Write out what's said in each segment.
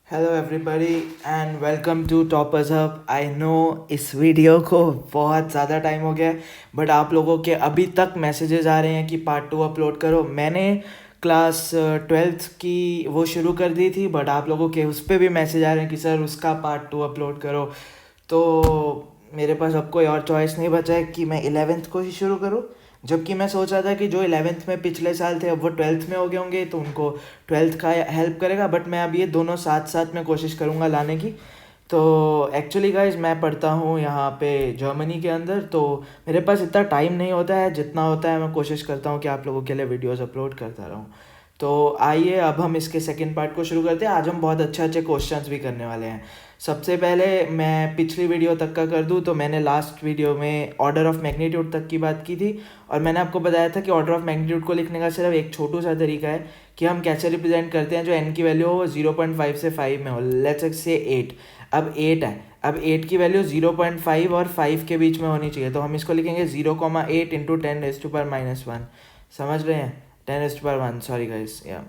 Hello everybody and welcome to Toppers Hub. I know इस video को बहुत ज़्यादा टाइम हो गया है, बट आप लोगों के अभी तक मैसेजेस आ रहे हैं कि पार्ट टू अपलोड करो। मैंने क्लास ट्वेल्थ की वो शुरू कर दी थी, बट आप लोगों के उस पर भी मैसेज आ रहे हैं कि सर उसका पार्ट टू अपलोड करो। तो मेरे पास अब कोई और चॉइस नहीं बचा है कि मैं इलेवेंथ को ही शुरू करूँ। जबकि मैं सोच रहा था कि जो इलेवेंथ में पिछले साल थे अब वो ट्वेल्थ में हो गए होंगे, तो उनको ट्वेल्थ का हेल्प करेगा। बट मैं अब ये दोनों साथ साथ में कोशिश करूँगा लाने की। तो एक्चुअली गाइज मैं पढ़ता हूँ यहाँ पे जर्मनी के अंदर, तो मेरे पास इतना टाइम नहीं होता है। जितना होता है मैं कोशिश करता हूँ कि आप लोगों के लिए वीडियोस अपलोड करता रहूँ। तो आइए अब हम इसके सेकंड पार्ट को शुरू करते हैं। आज हम बहुत अच्छे अच्छे क्वेश्चंस भी करने वाले हैं। सबसे पहले मैं पिछली वीडियो तक का कर दूं, तो मैंने लास्ट वीडियो में ऑर्डर ऑफ मैग्नीट्यूड तक की बात की थी, और मैंने आपको बताया था कि ऑर्डर ऑफ मैग्नीट्यूड को लिखने का सिर्फ एक छोटू सा तरीका है कि हम कैसे रिप्रेजेंट करते हैं जो एन की वैल्यू हो 0.5 से 5 में हो। Let's say 8। अब 8 है, अब 8 की वैल्यू 0.5 और 5 के बीच में होनी चाहिए, तो हम इसको लिखेंगे 0,8 इंटू 10⁻⁻1। समझ रहे हैं? 10⁻1, सॉरी गाइस। या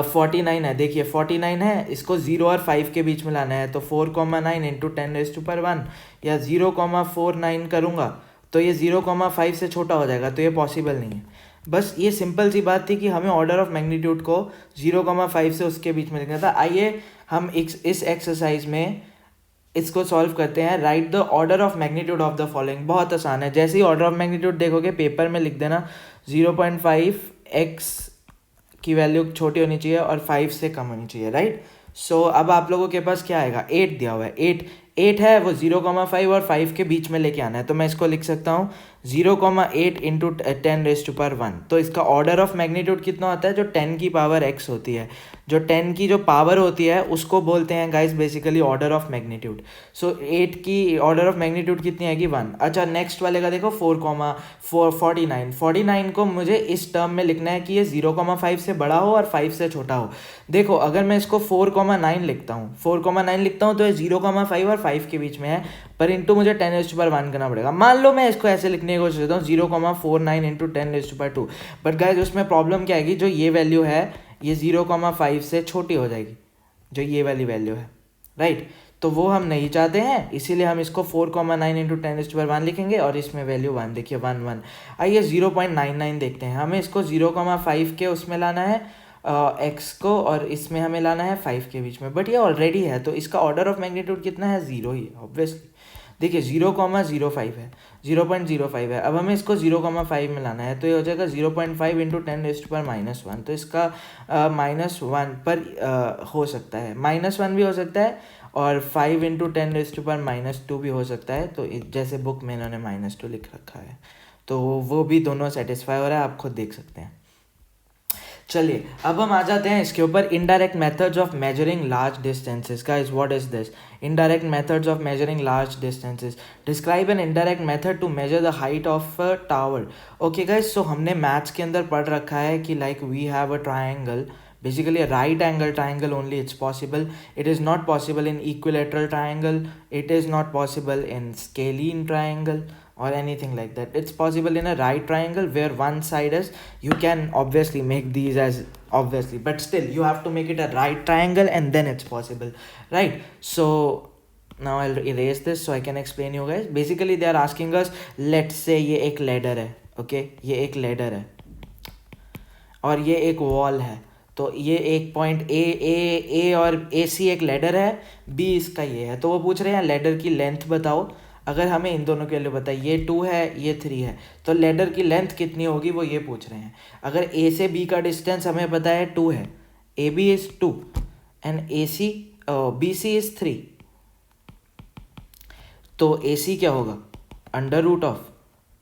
49 है, देखिए 49 है, इसको 0 और 5 के बीच में लाना है, तो 4,9 इंटू 10⁻1 या 0,49 करूँगा तो ये 0,5 से छोटा हो जाएगा, तो ये पॉसिबल नहीं है। बस ये सिंपल सी बात थी कि हमें ऑर्डर ऑफ मैग्नीट्यूड को 0,5 से उसके बीच में लिखना था। आइए हम इस एक्सरसाइज में इसको सॉल्व करते हैं। Right the order of magnitude of the following. बहुत आसान है, जैसे ही ऑर्डर ऑफ मैग्नीट्यूड देखोगे पेपर में लिख देना 0.5 x की वैल्यू छोटी होनी चाहिए और 5 से कम होनी चाहिए, राइट। सो अब आप लोगों के पास क्या आएगा, 8 दिया हुआ है। 8 है, वो 0,5 और 5 के बीच में लेके आना है, तो मैं इसको लिख सकता हूँ 0,8 इंटू 10⁻1। तो इसका ऑर्डर ऑफ मैग्नीट्यूड कितना होता है, जो 10 की पावर x होती है, जो 10 की जो पावर होती है उसको बोलते हैं guys basically order of magnitude. So 8 की ऑर्डर ऑफ मैग्नीट्यूड कितनी आएगी, 1। अच्छा, नेक्स्ट वाले का देखो 49 को मुझे इस टर्म में लिखना है कि ये 0,5 से बड़ा हो और 5 से छोटा हो। देखो अगर मैं इसको 4,9 लिखता हूँ, 4,9 लिखता हूँ तो ये 0,5 और 5 के बीच में है, पर इंटू मुझे 10⁻1 करना पड़ेगा। मान लो मैं इसको ऐसे लिखने की कोशिश करता हूँ 0,49 इंटू 10⁻2, बट गाइज उसमें प्रॉब्लम क्या आएगी, जो ये वैल्यू है ये 0,5 से छोटी हो जाएगी, जो ये वाली वैल्यू है, राइट। तो वो हम नहीं चाहते हैं, इसीलिए हम इसको 4,9 इंटू 10⁻1 लिखेंगे और इसमें वैल्यू 1, देखिए 1 1। आइए 0.99 देखते हैं। हमें इसको 0,5 के उसमें लाना है एक्स को, और इसमें हमें लाना है 5 के बीच में, बट ये ऑलरेडी है, तो इसका ऑर्डर ऑफ मैग्नीट्यूड कितना है, 0 ही है ऑब्वियसली। देखिए 0,05 है, 0.05 है। अब हमें इसको 0,5 में लाना है, तो ये हो जाएगा 0.5 इंटू 10⁻1। तो इसका -1 पर हो सकता है, -1 भी हो सकता है और 5 इंटू 10⁻2 भी हो सकता है। तो जैसे बुक में इन्होंने -2 लिख रखा है, तो वो भी दोनों सेटिस्फाई हो रहा है, आप खुद देख सकते हैं। चलिए अब हम आ जाते हैं इसके ऊपर, indirect methods of measuring large distances. Guys what is this? Indirect methods of measuring large distances. Describe an indirect method to measure the height of a tower. Okay guys, so हमने मैथ्स के अंदर पढ़ रखा है कि like we have a triangle, basically a right angle triangle only it's possible. It is not possible in equilateral triangle, it is not possible in scalene triangle or anything like that. It's possible in a right triangle where one side is, you can obviously make these as obviously, but still you have to make it a right triangle and then it's possible, right? So now I'll erase this so I can explain you guys. Basically they are asking us, let's say ये एक ladder है, okay, ये एक ladder है और ये एक wall है। तो ये एक पॉइंट ए और ए सी एक लेडर है, बी इसका ये है। तो वो पूछ रहे हैं लेडर की लेंथ बताओ। अगर हमें इन दोनों के लिए बताए, ये 2 है ये 3 है, तो लेडर की लेंथ कितनी होगी वो ये पूछ रहे हैं। अगर ए से बी का डिस्टेंस हमें पता है 2 है, A B is 2 and A C B C is 3, तो ए सी क्या होगा, √ऑफ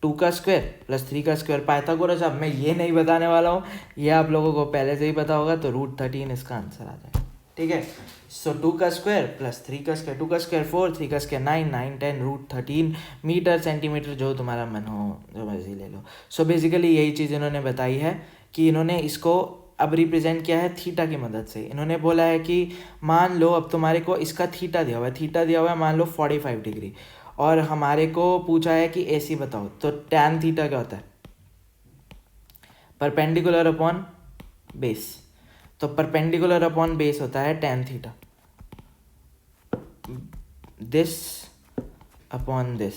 2 का स्क्वायर प्लस 3 का स्क्वायर, पाइथागोरस। अब मैं ये नहीं बताने वाला हूँ, ये आप लोगों को पहले से ही पता होगा, तो √13 इसका आंसर आ जाएगा, ठीक है। सो 2 का स्क्वायर प्लस 3 का स्क्वायर, 2 का स्क्वायर 4, 3 का स्क्वायर 9, 9 10 √13 मीटर सेंटीमीटर, जो तुम्हारा मन हो जो मर्जी ले लो। सो बेसिकली यही चीज़ इन्होंने बताई है कि इन्होंने इसको अब रिप्रेजेंट किया है थीटा की मदद से। इन्होंने बोला है कि मान लो अब तुम्हारे को इसका थीटा दिया हुआ है, थीटा दिया हुआ है मान लो 45 डिग्री, और हमारे को पूछा है कि AC बताओ, तो tan थीटा क्या होता है, परपेंडिकुलर अपॉन बेस। तो परपेंडिकुलर अपॉन बेस होता है tan theta, this upon this.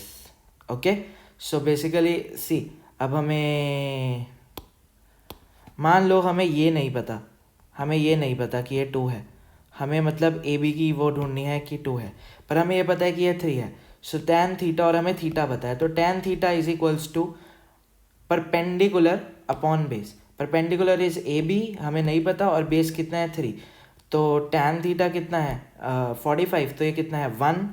Okay, so basically see, अब हमें मान लो हमें ये नहीं पता कि ये 2 है, हमें मतलब ए बी की वो ढूंढनी है कि 2 है, पर हमें ये पता है कि ये 3 है। सो tan थीटा, और हमें थीटा पता है, तो tan theta is equals to perpendicular upon base. Perpendicular is A B, हमें नहीं पता, और बेस कितना है 3, तो tan थीटा कितना है 45, तो ये कितना है 1।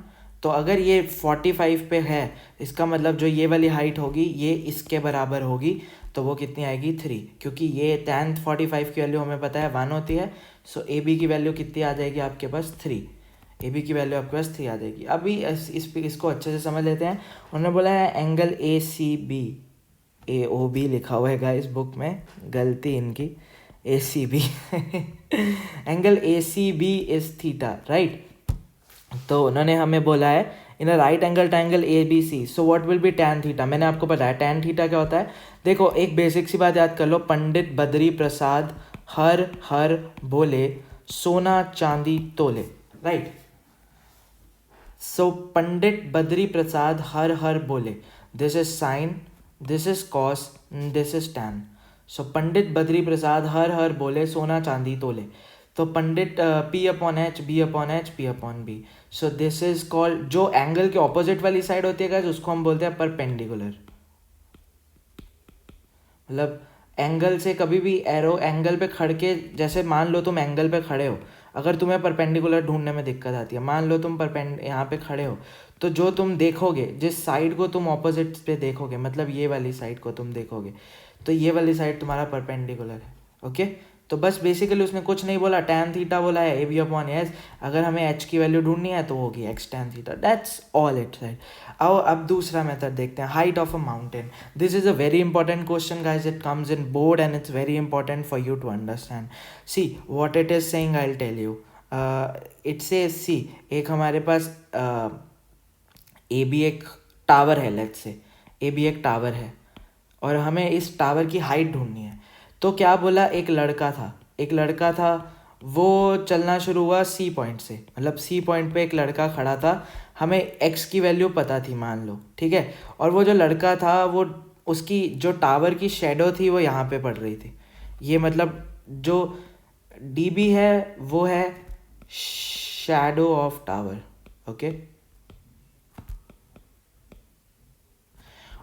तो अगर ये 45 पे है, इसका मतलब जो ये वाली हाइट होगी ये इसके बराबर होगी, तो वो कितनी आएगी 3, क्योंकि ये tan 45 की वैल्यू हमें पता है 1 होती है। सो ए बी की वैल्यू कितनी आ जाएगी आपके पास 3, ए बी की वैल्यू आपके पास 3 आ जाएगी। अभी इसको अच्छे से समझ लेते हैं। उन्होंने बोला है angle A C B, A O B लिखा हुआ है इस बुक में, गलती इनकी, A C B angle A C B is theta, right. तो उन्होंने हमें बोला है in a right angle triangle A B C, so what will be tan theta. मैंने आपको बताया tan थीटा क्या होता है। देखो एक बेसिक सी बात याद कर लो, पंडित बद्री प्रसाद हर हर बोले सोना चांदी तोले, राइट। सो पंडित बद्री प्रसाद हर हर बोले, this is sine, this is cos, this is tan। So Pandit Badri Prasad हर हर बोले सोना चांदी तोले, तो Pandit P upon H, B upon H, P upon B. So this is called, जो एंगल के ऑपोजिट वाली साइड होती है गाइस उसको हम बोलते हैं परपेंडिकुलर। मतलब एंगल से कभी भी एरो एंगल पे खड़ के, जैसे मान लो तुम एंगल पे खड़े हो, अगर तुम्हें परपेंडिकुलर ढूंढने में दिक्कत आती है, मान लो तुम यहाँ पे खड़े हो, तो जो तुम देखोगे, जिस साइड को तुम ऑपोजिट पे देखोगे, मतलब ये वाली साइड को तुम देखोगे, तो ये वाली साइड तुम्हारा परपेंडिकुलर है। ओके, तो बस बेसिकली उसने कुछ नहीं बोला, tan थीटा बोला है, ए बी अपॉन एच। अगर हमें एच की वैल्यू ढूंढनी है तो होगी x tan theta, that's all it right. आओ अब दूसरा मेथड देखते हैं, height of a mountain. This is a very important question guys, it comes in board and it's very important for you to understand. See what it is saying, I will tell you. It say see, एक हमारे पास A B एक tower है, let's say A B एक tower है, और हमें इस टावर की हाइट ढूंढनी है। तो क्या बोला, एक लड़का था, वो चलना शुरू हुआ सी पॉइंट से, मतलब सी पॉइंट पे एक लड़का खड़ा था, हमें एक्स की वैल्यू पता थी मान लो, ठीक है। और वो जो लड़का था, वो उसकी जो टावर की शेडो थी वो यहाँ पे पड़ रही थी। ये मतलब जो डी बी है वो है शैडो ऑफ टावर, ओके।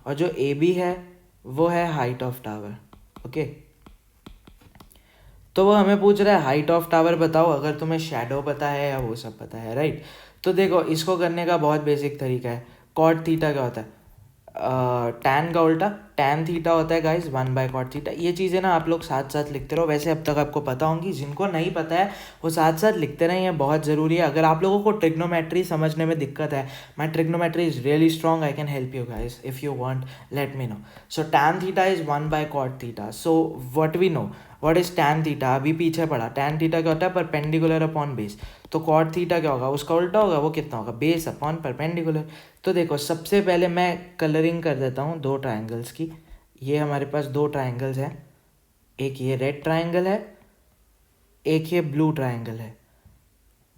और जो ए बी है वो है हाइट ऑफ टावर, ओके। तो वो हमें पूछ रहा है हाइट ऑफ टावर बताओ, अगर तुम्हें शैडो पता है या वो सब पता है, राइट। तो देखो इसको करने का बहुत बेसिक तरीका है। कॉट थीटा क्या होता है, टैन का उल्टा, टैन थीटा होता है गाइस 1/cot थीटा। ये चीज़ें ना आप लोग साथ साथ लिखते रहो, वैसे अब तक आपको पता होंगी, जिनको नहीं पता है वो साथ साथ लिखते रहें, ये बहुत ज़रूरी है। अगर आप लोगों को ट्रिग्नोमेट्री समझने में दिक्कत है, my trigonometry is really strong, I can help you guys, if you want let me know. So tan theta is 1/cot theta. So what we know, what is tan theta, अभी पीछे पढ़ा। Tan theta क्या होता है, perpendicular upon base. तो cot theta क्या होगा, उसका उल्टा होगा, वो कितना होगा, बेस अपॉन परपेंडिकुलर। तो देखो सबसे पहले मैं कलरिंग कर देता हूँ दो ट्राइंगल्स की। ये हमारे पास दो ट्राइंगल्स हैं, एक ये रेड ट्राइंगल है, एक ये ब्लू ट्राइंगल है।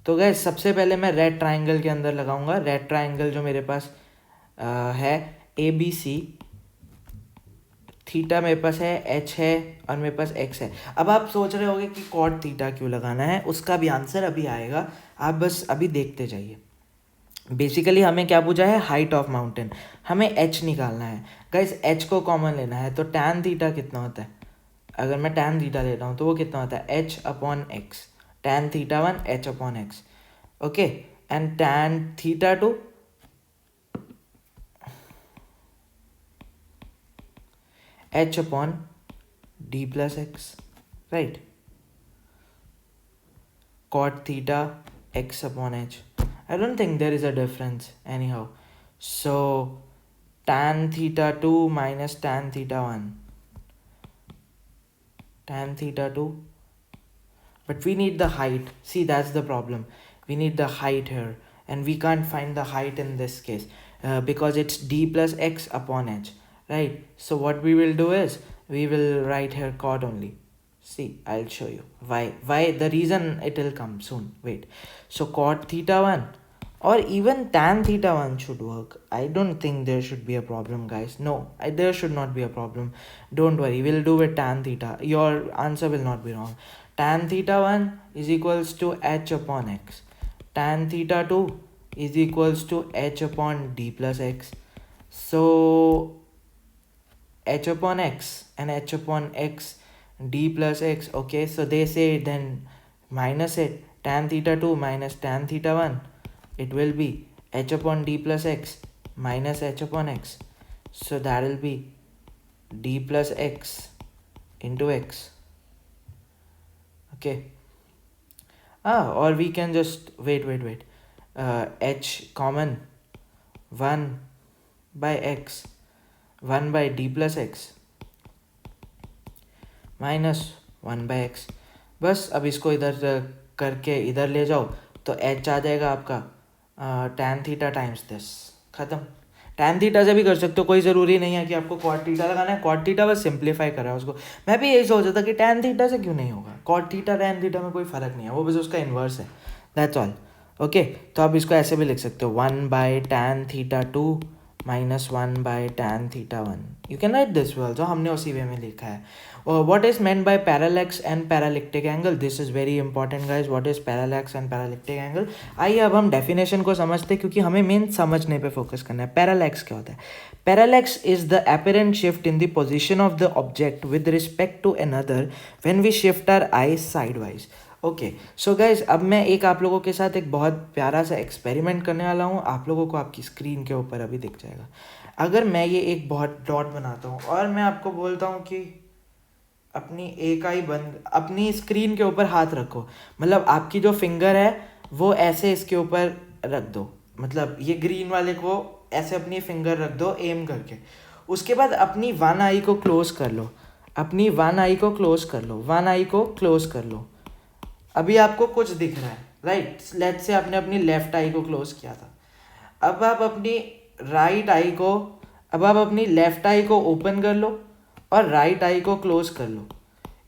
तो गैस सबसे पहले मैं रेड ट्राइंगल के अंदर लगाऊंगा। रेड ट्राइंगल जो मेरे पास है ए बी सी, थीटा मेरे पास है, एच है, और मेरे पास एक्स है। अब आप सोच रहे होगे कि कॉट थीटा क्यों लगाना है, उसका भी आंसर अभी आएगा, आप बस अभी देखते जाइए। बेसिकली हमें क्या पूछा है, हाइट ऑफ माउंटेन, हमें एच निकालना है गाइस। एच को कॉमन लेना है, तो टैन थीटा कितना होता है, अगर मैं टैन थीटा ले रहा हूँ तो वो कितना होता है, H upon X. Tan theta 1 H upon X, okay. And tan theta 2 H upon D plus X, right. Cot theta X upon H, I don't think there is a difference anyhow. So tan theta 2 minus tan theta 1. Tan theta 2. But we need the height. See, that's the problem. We need the height here. And we can't find the height in this case. Because it's d plus x upon h. Right? So what we will do is, we will write here cot only. See, I'll show you why the reason it will come soon. Wait. So cot theta 1 or even tan theta 1 should work. I don't think there should be a problem, guys. No, there should not be a problem. Don't worry, we'll do with tan theta. Your answer will not be wrong. Tan theta 1 is equals to h upon x. Tan theta 2 is equals to h upon d plus x. So h upon x and h upon x, d plus x. Okay, so they say then minus it. Tan theta 2 minus tan theta 1, it will be h upon d plus x minus h upon x. So that will be d plus x into x. Okay. Or we can just wait. H common, 1 by x, 1 by d plus x minus 1 by x. बस अब इसको इधर करके इधर ले जाओ तो H आ जाएगा आपका tan थीटा टाइम्स दिस. ख़त्म. tan थीटा से भी कर सकते हो, कोई ज़रूरी नहीं है कि आपको cot थीटा लगाना है. cot थीटा बस सिंप्लीफाई कर रहा है उसको. मैं भी यही सोचा था कि tan थीटा से क्यों नहीं होगा. cot थीटा tan थीटा में कोई फ़र्क नहीं है, वो बस उसका इन्वर्स है. That's all. ओके, तो आप इसको ऐसे भी लिख सकते हो 1 by tan theta 2 minus 1 by tan theta 1. You can write this also, हमने उसी वे में लिखा है. What is meant by parallax and parallactic angle? This is very important, guys. What is parallax and parallactic angle? आइए अब हम definition को समझते हैं, क्योंकि हमें मेन समझने पे फोकस करना है. Parallax क्या होता है? Parallax is the apparent shift in the position of the object with respect to another when we shift our eyes sidewise. Okay, so guys अब मैं एक आप लोगों के साथ एक बहुत प्यारा सा एक्सपेरिमेंट करने वाला हूँ. आप लोगों को आपकी स्क्रीन के ऊपर अभी दिख जाएगा. अगर मैं ये एक बहुत डॉट बनाता हूँ और मैं आपको बोलता हूँ कि अपनी एक आई बंद, अपनी स्क्रीन के ऊपर हाथ रखो, मतलब आपकी जो फिंगर है वो ऐसे इसके ऊपर रख दो, मतलब ये ग्रीन वाले को ऐसे अपनी फिंगर रख दो एम करके. उसके बाद अपनी वन आई को क्लोज कर लो, अपनी वन आई को क्लोज कर लो, वन आई को क्लोज कर लो. अभी आपको कुछ दिख रहा है, राइट? लेट्स से आपने अपनी लेफ्ट आई को क्लोज किया था. अब आप अपनी राइट आई को, अब आप अपनी लेफ्ट आई को ओपन कर लो और राइट आई को क्लोज कर लो.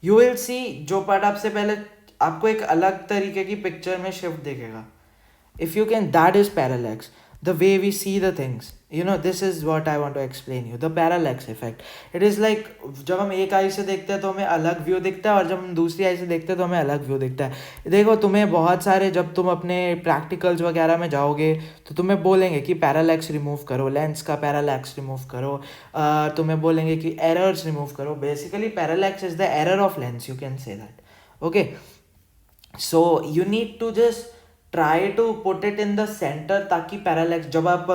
यू विल सी जो पार्ट आपसे पहले आपको एक अलग तरीके की पिक्चर में शिफ्ट दिखेगा. If you can, that is parallax. the way we see the things, you know, this is what I want to explain you, the parallax effect. It is like जब हम एक आई से देखते हैं तो हमें अलग व्यू दिखता है और जब हम दूसरी आई से देखते हैं तो हमें अलग व्यू दिखता है. देखो तुम्हें बहुत सारे, जब तुम अपने प्रैक्टिकल्स वगैरह में जाओगे तो तुम्हें बोलेंगे कि पैरालैक्स रिमूव करो, लेंस का पैरालैक्स रिमूव करो, तुम्हें बोलेंगे कि एरर्स रिमूव करो. Basically parallax is the error of lens, you can say that. Okay, so you need to just try to put it in the centre, ताकि parallax जब आप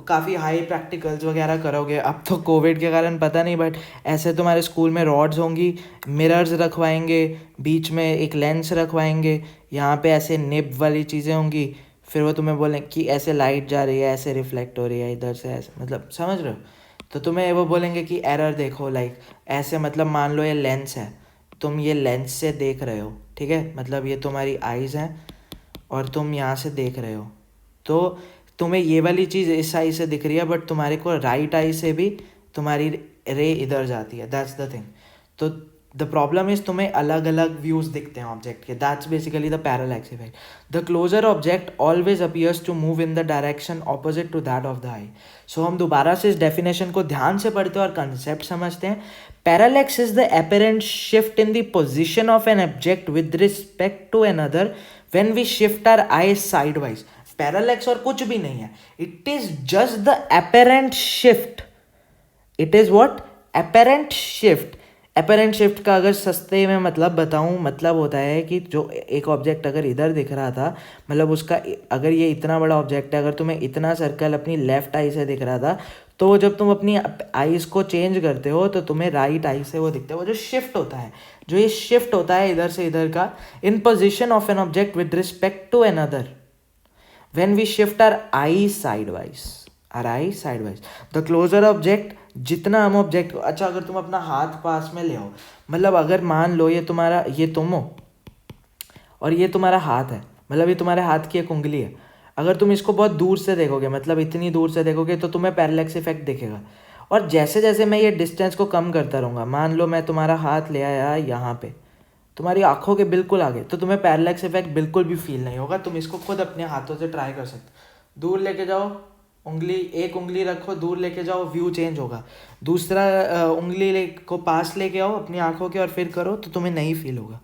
काफ़ी हाई प्रैक्टिकल्स वगैरह करोगे, अब तो कोविड के कारण पता नहीं, बट ऐसे तुम्हारे स्कूल में रॉड्स होंगी, मिरर्स रखवाएंगे, बीच में एक लेंस रखवाएंगे, यहाँ पे ऐसे निब वाली चीज़ें होंगी, फिर वो तुम्हें बोलें कि ऐसे लाइट जा रही है, ऐसे रिफ्लेक्ट हो रही है इधर से, ऐसे, मतलब समझ रहे हो? तो तुम्हें वो बोलेंगे कि एरर देखो, लाइक ऐसे, मतलब मान लो ये लेंस है, तुम ये लेंस से देख रहे हो, ठीक है, मतलब ये तुम्हारी आइज़ हैं और तुम यहाँ से देख रहे हो, तो तुम्हें ये वाली चीज़ इस आई से दिख रही है, बट तुम्हारे को राइट आई से भी तुम्हारी रे इधर जाती है. That's the thing. तो द प्रॉब्लम इज तुम्हें अलग अलग व्यूज़ दिखते हैं ऑब्जेक्ट के. That's basically the parallax effect. The closer object always appears to move in the direction opposite to that of the eye. So हम दोबारा से इस डेफिनेशन को ध्यान से पढ़ते हैं और कंसेप्ट समझते हैं. Parallax is the apparent shift in the position of an object with respect to another when we shift our eyes sidewise. Parallax और कुछ भी नहीं है, it is just the apparent shift. It is what? Apparent shift. Apparent shift का अगर सस्ते में मतलब बताऊँ, मतलब होता है कि जो एक ऑब्जेक्ट अगर इधर दिख रहा था, मतलब उसका, अगर ये इतना बड़ा ऑब्जेक्ट है, अगर तुम्हें इतना सर्कल अपनी लेफ्ट आई से दिख रहा था, तो जब तुम अपनी आईज को चेंज करते हो तो तुम्हें राइट आई से वो दिखता है. वो जो शिफ्ट होता है, जो ये शिफ्ट होता है इधर से इधर का, in position of an object with respect to another when we shift our eye sideways, our eye sideways. The closer object, जितना हम ऑब्जेक्ट, अच्छा अगर तुम अपना हाथ पास में ले आओ, मतलब अगर मान लो ये तुम्हारा, ये तुम हो और ये तुम्हारा हाथ है, मतलब ये तुम्हारे हाथ की एक उंगली है. अगर तुम इसको बहुत दूर से देखोगे, मतलब इतनी दूर से देखोगे, तो तुम्हें पैरालैक्स इफेक्ट दिखेगा. और जैसे जैसे मैं ये डिस्टेंस को कम करता रहूँगा, मान लो मैं तुम्हारा हाथ ले आया यहाँ पे, तुम्हारी आंखों के बिल्कुल आगे, तो तुम्हें पैरालैक्स इफेक्ट बिल्कुल भी फील नहीं होगा। तुम इसको खुद अपने हाथों से ट्राई कर सकते। दूर लेके जाओ, उंगली, एक उंगली रखो, दूर लेके जाओ, व्यू चेंज होगा। दूसरा उंगली को पास लेके आओ अपनी आंखों के और फिर करो, तो तुम्हें नहीं फील होगा।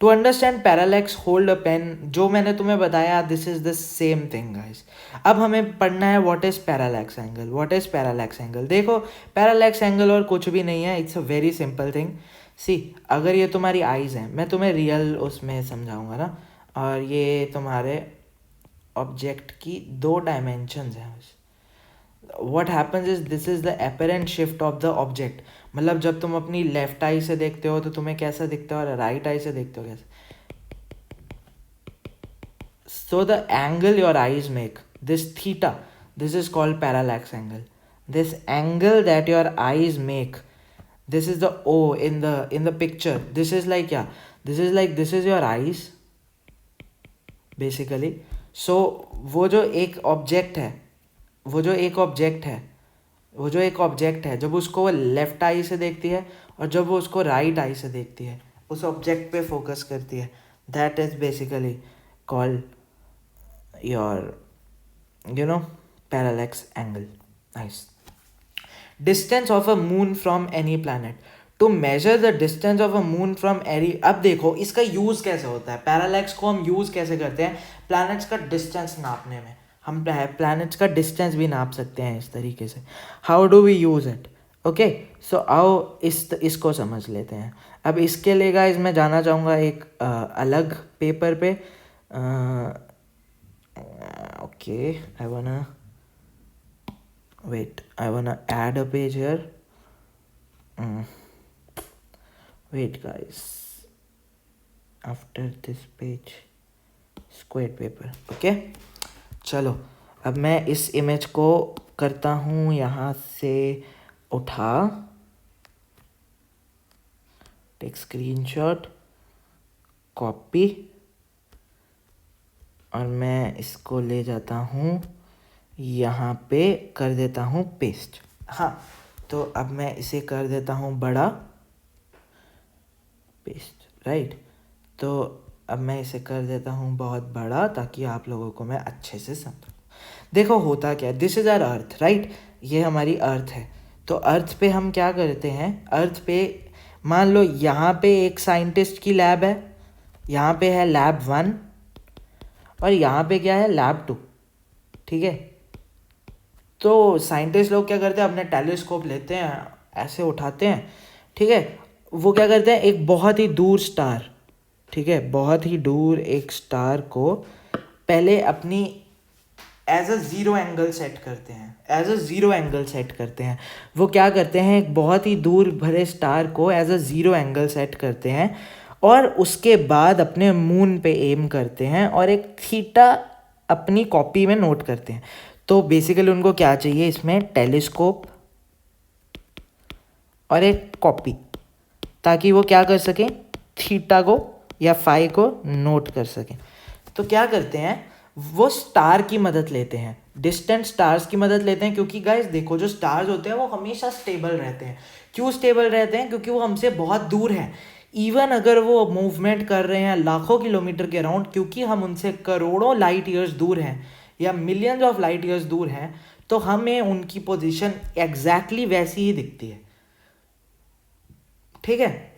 To understand parallax, hold a pen, जो मैंने तुम्हें बताया, this is the same thing guys. अब हमें पढ़ना है what is parallax angle. What is parallax angle? देखो, पैरालैक्स एंगल और कुछ भी नहीं है, it's a very simple thing. See, अगर ये तुम्हारी आईज हैं, मैं तुम्हें रियल उसमें समझाऊंगा ना, और ये तुम्हारे ऑब्जेक्ट की दो डायमेंशंस हैं। What happens is, this is the apparent shift of the object. मतलब जब तुम अपनी लेफ्ट आई से देखते हो तो तुम्हें कैसा दिखता है, और राइट आई से देखते हो कैसा। So the angle your eyes make, this theta, this is called parallax angle. This angle that your eyes make, this is the O in the picture. This is like, yeah, this is your eyes basically. So वो जो एक object है, जब उसको वो left आई से देखती है और जब वो उसको राइट आई से देखती है, उस ऑब्जेक्ट पे फोकस करती है, that is basically called your parallax angle. Nice. Distance of a moon from any planet, to measure the distance of a moon from any. अब देखो इसका यूज़ कैसे होता है, पैरालैक्स को हम यूज़ कैसे करते हैं प्लैनेट्स का डिस्टेंस नापने में। हम प्लैनेट्स का डिस्टेंस भी नाप सकते हैं इस तरीके से। How do we use it? Okay, so आओ इसको समझ लेते हैं। अब इसके लिए गाइस मैं जाना चाहूँगा एक अलग पेपर पे। ओके, आई वाना wait, I wanna add a page here. Wait guys, after this page, square paper. Okay, चलो अब मैं इस इमेज को करता हूँ यहाँ से उठा, टेक स्क्रीनशॉट, कॉपी, और मैं इसको ले जाता हूँ यहाँ पे, कर देता हूँ पेस्ट। हाँ, तो अब मैं इसे कर देता हूँ बड़ा, पेस्ट, राइट। तो अब मैं इसे कर देता हूँ बहुत बड़ा ताकि आप लोगों को मैं अच्छे से समझूँ। देखो होता क्या है, this is our earth, right. ये हमारी अर्थ है। तो अर्थ पे हम क्या करते हैं, अर्थ पे मान लो यहाँ पे एक साइंटिस्ट की लैब है, यहाँ पे है लैब 1 और यहाँ पे क्या है, लैब 2, ठीक है। तो साइंटिस्ट लोग क्या करते हैं, अपने टेलीस्कोप लेते हैं, ऐसे उठाते हैं, ठीक है। वो क्या करते हैं, एक बहुत ही दूर स्टार, ठीक है, बहुत ही दूर एक स्टार को पहले अपनी as a zero angle set करते हैं, वो क्या करते हैं, एक बहुत ही दूर भरे स्टार को as a zero angle set करते हैं, और उसके बाद अपने मून पे एम करते हैं और एक थीटा अपनी कॉपी में नोट करते हैं। तो बेसिकली उनको क्या चाहिए इसमें, टेलीस्कोप और एक कॉपी, ताकि वो क्या कर सकें, थीटा को या फाई को नोट कर सकें। तो क्या करते हैं, वो स्टार की मदद लेते हैं, डिस्टेंट स्टार्स की मदद लेते हैं, क्योंकि गाइस देखो जो स्टार्स होते हैं वो हमेशा स्टेबल रहते हैं। क्यों स्टेबल रहते हैं? क्योंकि वो हमसे बहुत दूर हैं। इवन अगर वो मूवमेंट कर रहे हैं लाखों किलोमीटर के अराउंड, क्योंकि हम उनसे करोड़ों लाइट ईयर्स दूर हैं या मिलियंस ऑफ लाइट ईयर्स दूर हैं, तो हमें उनकी पोजीशन एग्जैक्टली वैसी ही दिखती है, ठीक है।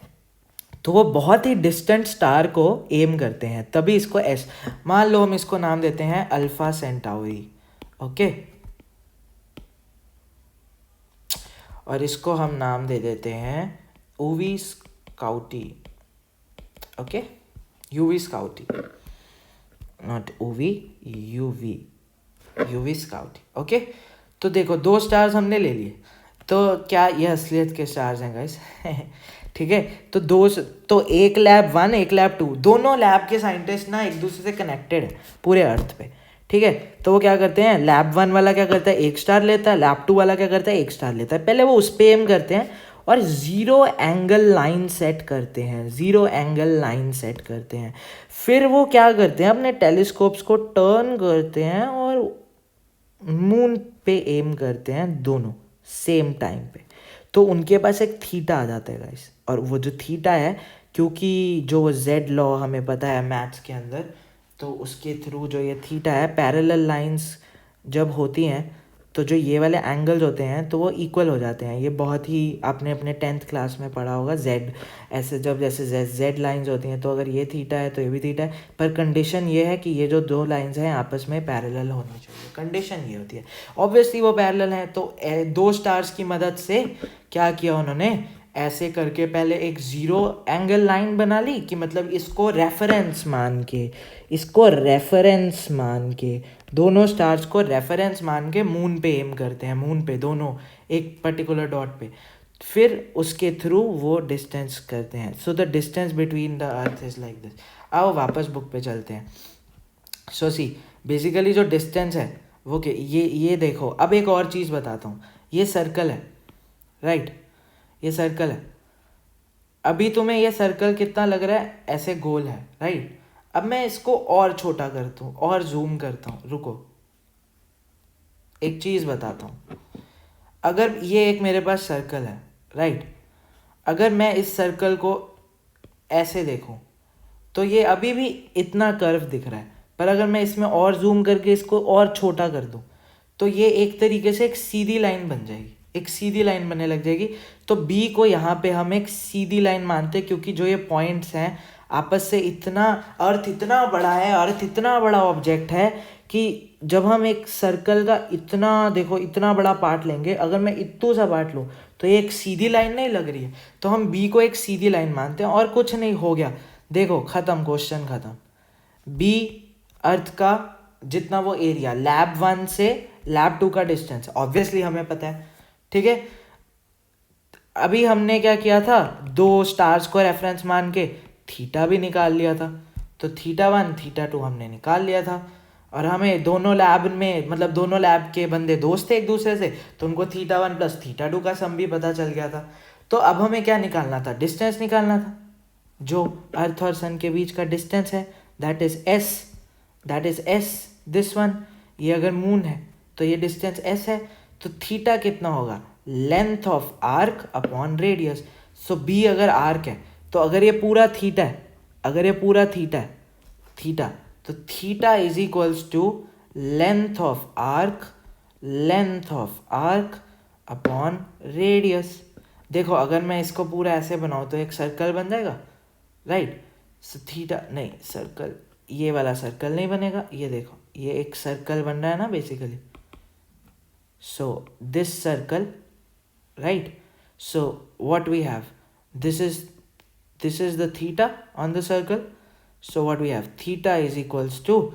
तो वो बहुत ही डिस्टेंट स्टार को एम करते हैं, तभी इसको एस, मान लो हम इसको नाम देते हैं अल्फा सेंटाउरी, ओके। और इसको हम नाम दे देते हैं UV scouty, okay, UV scouty, not UV, UV scouty, okay. तो देखो दो स्टार्स हमने ले लिए, तो क्या ये असलियत के स्टार्स हैं गाइस? ठीक है। तो एक लैब 1 एक लैब 2, दोनों लैब के साइंटिस्ट ना एक दूसरे से कनेक्टेड है पूरे अर्थ पे, ठीक है। तो वो क्या करते हैं, लैब 1 वाला क्या करता है, एक स्टार लेता है, लैब 2 वाला क्या करता है, एक स्टार लेता है। पहले वो उस पे एम करते हैं और ज़ीरो एंगल लाइन सेट करते हैं, फिर वो क्या करते हैं, अपने टेलीस्कोप्स को टर्न करते हैं और मून पे एम करते हैं, दोनों सेम टाइम पे। तो उनके पास एक थीटा आ जाता है गाइस, और वो जो थीटा है, क्योंकि जो जेड लॉ हमें पता है मैथ्स के अंदर, तो उसके थ्रू जो ये थीटा है, पैरेलल लाइंस जब होती हैं तो जो ये वाले एंगल्स होते हैं तो वो इक्वल हो जाते हैं। ये बहुत ही आपने अपने 10th क्लास में पढ़ा होगा। जेड ऐसे जब जैसे जेड लाइंस होती हैं तो अगर ये थीटा है तो ये भी थीटा है, पर कंडीशन ये है कि ये जो दो लाइंस हैं आपस में पैरेलल होनी चाहिए। कंडीशन ये होती है। ऑब्वियसली वो पैरेलल हैं, तो दो स्टार्स की मदद से क्या किया उन्होंने, ऐसे करके पहले एक ज़ीरो एंगल लाइन बना ली कि मतलब इसको रेफरेंस मान के, दोनों स्टार्स को रेफरेंस मान के मून पे एम करते हैं, मून पे दोनों एक पर्टिकुलर डॉट पे, फिर उसके थ्रू वो डिस्टेंस करते हैं। So the distance between the earth is like this. आओ वापस बुक पे चलते हैं। सो सी बेसिकली जो डिस्टेंस है वो क्या, ये देखो। अब एक और चीज़ बताता हूँ। ये सर्कल है, राइट, ये सर्कल है। अभी तुम्हें ये सर्कल कितना लग रहा है, ऐसे गोल है, राइट। अब मैं इसको और छोटा करता हूँ और जूम करता हूँ। रुको, एक चीज़ बताता हूँ। अगर ये एक मेरे पास सर्कल है, राइट, अगर मैं इस सर्कल को ऐसे देखूँ तो ये अभी भी इतना कर्व दिख रहा है, पर अगर मैं इसमें और जूम करके इसको और छोटा कर दूँ तो ये एक तरीके से एक सीधी लाइन बन जाएगी, एक सीधी लाइन बनने लग जाएगी। तो बी को यहाँ पे हम एक सीधी लाइन मानते हैं, क्योंकि जो ये पॉइंट्स हैं आपस से इतना, अर्थ इतना बड़ा है, अर्थ इतना बड़ा ऑब्जेक्ट है कि जब हम एक सर्कल का इतना, देखो इतना बड़ा पार्ट लेंगे, अगर मैं इतू सा पार्ट लूँ तो ये एक सीधी लाइन नहीं लग रही है, तो हम बी को एक सीधी लाइन मानते हैं और कुछ नहीं, हो गया। देखो ख़त्म, क्वेश्चन ख़त्म। बी अर्थ का जितना वो एरिया, लैब 1 से लैब 2 का डिस्टेंस ऑब्वियसली हमें पता है, ठीक है। अभी हमने क्या किया था, दो स्टार्स को रेफरेंस मान के थीटा भी निकाल लिया था, तो थीटा 1 थीटा 2 हमने निकाल लिया था। और हमें दोनों लैब में, मतलब दोनों लैब के बंदे दोस्त थे एक दूसरे से, तो उनको थीटा 1 प्लस थीटा 2 का सम भी पता चल गया था। तो अब हमें क्या निकालना था, डिस्टेंस निकालना था। जो अर्थ और सन के बीच का डिस्टेंस है that is S, this one. ये अगर मून है तो ये डिस्टेंस एस है, तो थीटा कितना होगा, length of arc upon radius. So B अगर आर्क है तो अगर ये पूरा थीटा है, थीटा, तो theta is equals to length of arc upon radius. देखो अगर मैं इसको पूरा ऐसे बनाऊँ तो एक सर्कल बन जाएगा, राइट। सो थीटा नहीं, सर्कल, ये वाला सर्कल नहीं बनेगा। ये देखो ये एक सर्कल बन रहा है ना basically. So this circle, right, so what we have, this is the theta on the circle. So what we have, theta is equals to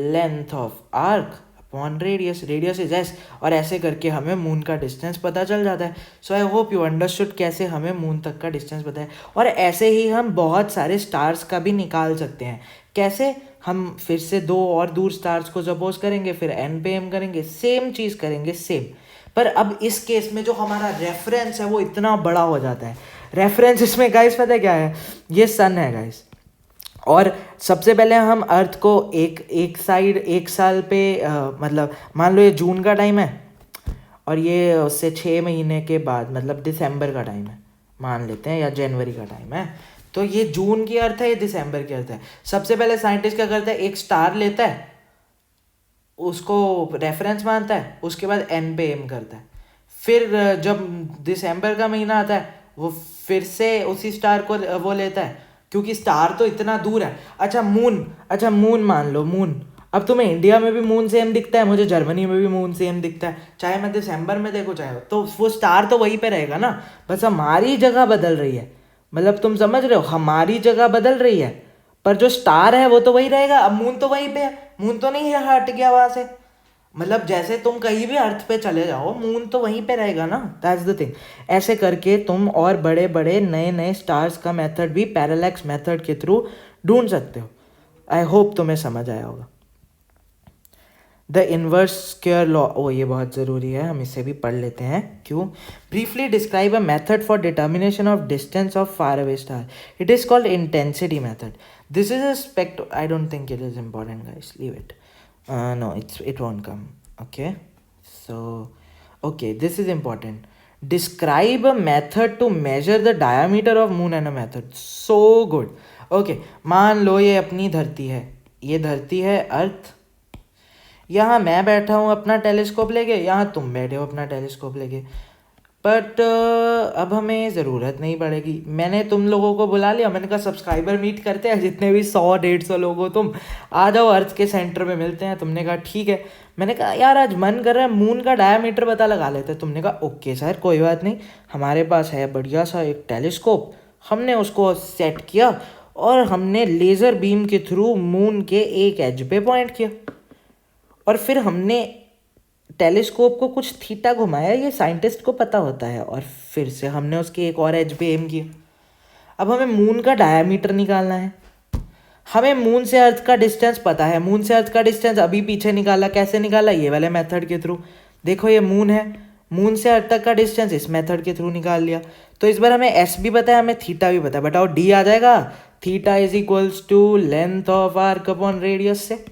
length of arc upon radius is s, और ऐसे करके हमें moon का distance पता चल जाता है। सो आई hope you understood कैसे हमें मून तक का डिस्टेंस पता है। और ऐसे ही हम बहुत सारे स्टार्स का भी निकाल सकते हैं। कैसे, हम फिर से दो और दूर स्टार्स को सपोज करेंगे, फिर एन पे एम करेंगे, सेम चीज़ करेंगे, सेम। पर अब इस केस में जो हमारा रेफरेंस है वो इतना बड़ा हो जाता है। रेफरेंस इसमें गाइस पता है क्या है, ये सन है गाइस। और सबसे पहले हम अर्थ को एक साइड, एक साल पे मतलब मान लो ये जून का टाइम है और ये उससे 6 महीने के बाद मतलब दिसंबर का टाइम है मान लेते हैं, या जनवरी का टाइम है। तो ये जून की अर्थ है, ये दिसंबर की अर्थ है। सबसे पहले साइंटिस्ट क्या करता है, एक स्टार लेता है, उसको रेफरेंस मानता है, उसके बाद एन पे एम करता है। फिर जब दिसंबर का महीना आता है वो फिर से उसी स्टार को वो लेता है, क्योंकि स्टार तो इतना दूर है। अच्छा मून मान लो, मून, अब तुम्हें इंडिया में भी मून सेम दिखता है, मुझे जर्मनी में भी मून सेम दिखता है, चाहे मैं दिसंबर में देखो चाहे, तो वो स्टार तो वहीं पे रहेगा ना, बस हमारी जगह बदल रही है। मतलब तुम समझ रहे हो, हमारी जगह बदल रही है, पर जो स्टार है वो तो वही रहेगा। अब मून तो वहीं पे है, मून तो नहीं है हट गया वहां से। मतलब जैसे तुम कहीं भी अर्थ पे चले जाओ मून तो वहीं पे रहेगा ना, दैट्स द थिंग। ऐसे करके तुम और बड़े बड़े नए नए स्टार्स का मेथड भी पैरेलैक्स मेथड के थ्रू ढूंढ सकते हो। आई होप तुम्हें समझ आया होगा। द इनवर्स स्क्वायर लॉ, ओ ये बहुत ज़रूरी है, हम इसे भी पढ़ लेते हैं। क्यों, briefly describe a method for determination of distance of far away star, it is called intensity method. This is a aspect, I don't think it is important guys, leave it. No, it won't come. Okay, so okay, this is important. Describe a method to measure the diameter of moon and a method. So good. Okay, मान लो ये अपनी धरती है, ये धरती है अर्थ, यहाँ मैं बैठा हूँ अपना टेलीस्कोप लेके, यहाँ तुम बैठे हो अपना टेलीस्कोप लेके, बट अब हमें ज़रूरत नहीं पड़ेगी। मैंने तुम लोगों को बुला लिया, मैंने कहा सब्सक्राइबर मीट करते हैं, जितने भी 100-150 लोग हो तुम आ जाओ, अर्थ के सेंटर में मिलते हैं। तुमने कहा ठीक है। मैंने कहा यार आज मन कर रहा है मून का डायमीटर पता लगा लेते हैं। तुमने कहा ओके सर कोई बात नहीं, हमारे पास है बढ़िया सा एक टेलीस्कोप। हमने उसको सेट किया और हमने लेज़र बीम के थ्रू मून के एक एज पे पॉइंट किया, और फिर हमने टेलीस्कोप को कुछ थीटा घुमाया, ये साइंटिस्ट को पता होता है, और फिर से हमने उसके एक और एज पे एम किया। अब हमें मून का डायमीटर निकालना है। हमें मून से अर्थ का डिस्टेंस पता है, मून से अर्थ का डिस्टेंस अभी पीछे निकाला, कैसे निकाला, ये वाले मेथड के थ्रू। देखो ये मून है, मून से अर्थ तक का डिस्टेंस इस मेथड के थ्रू निकाल लिया। तो इस बार हमें एस भी पता है, हमें थीटा भी पता है। बताओ डी आ जाएगा, theta is equals to length of arc upon radius से।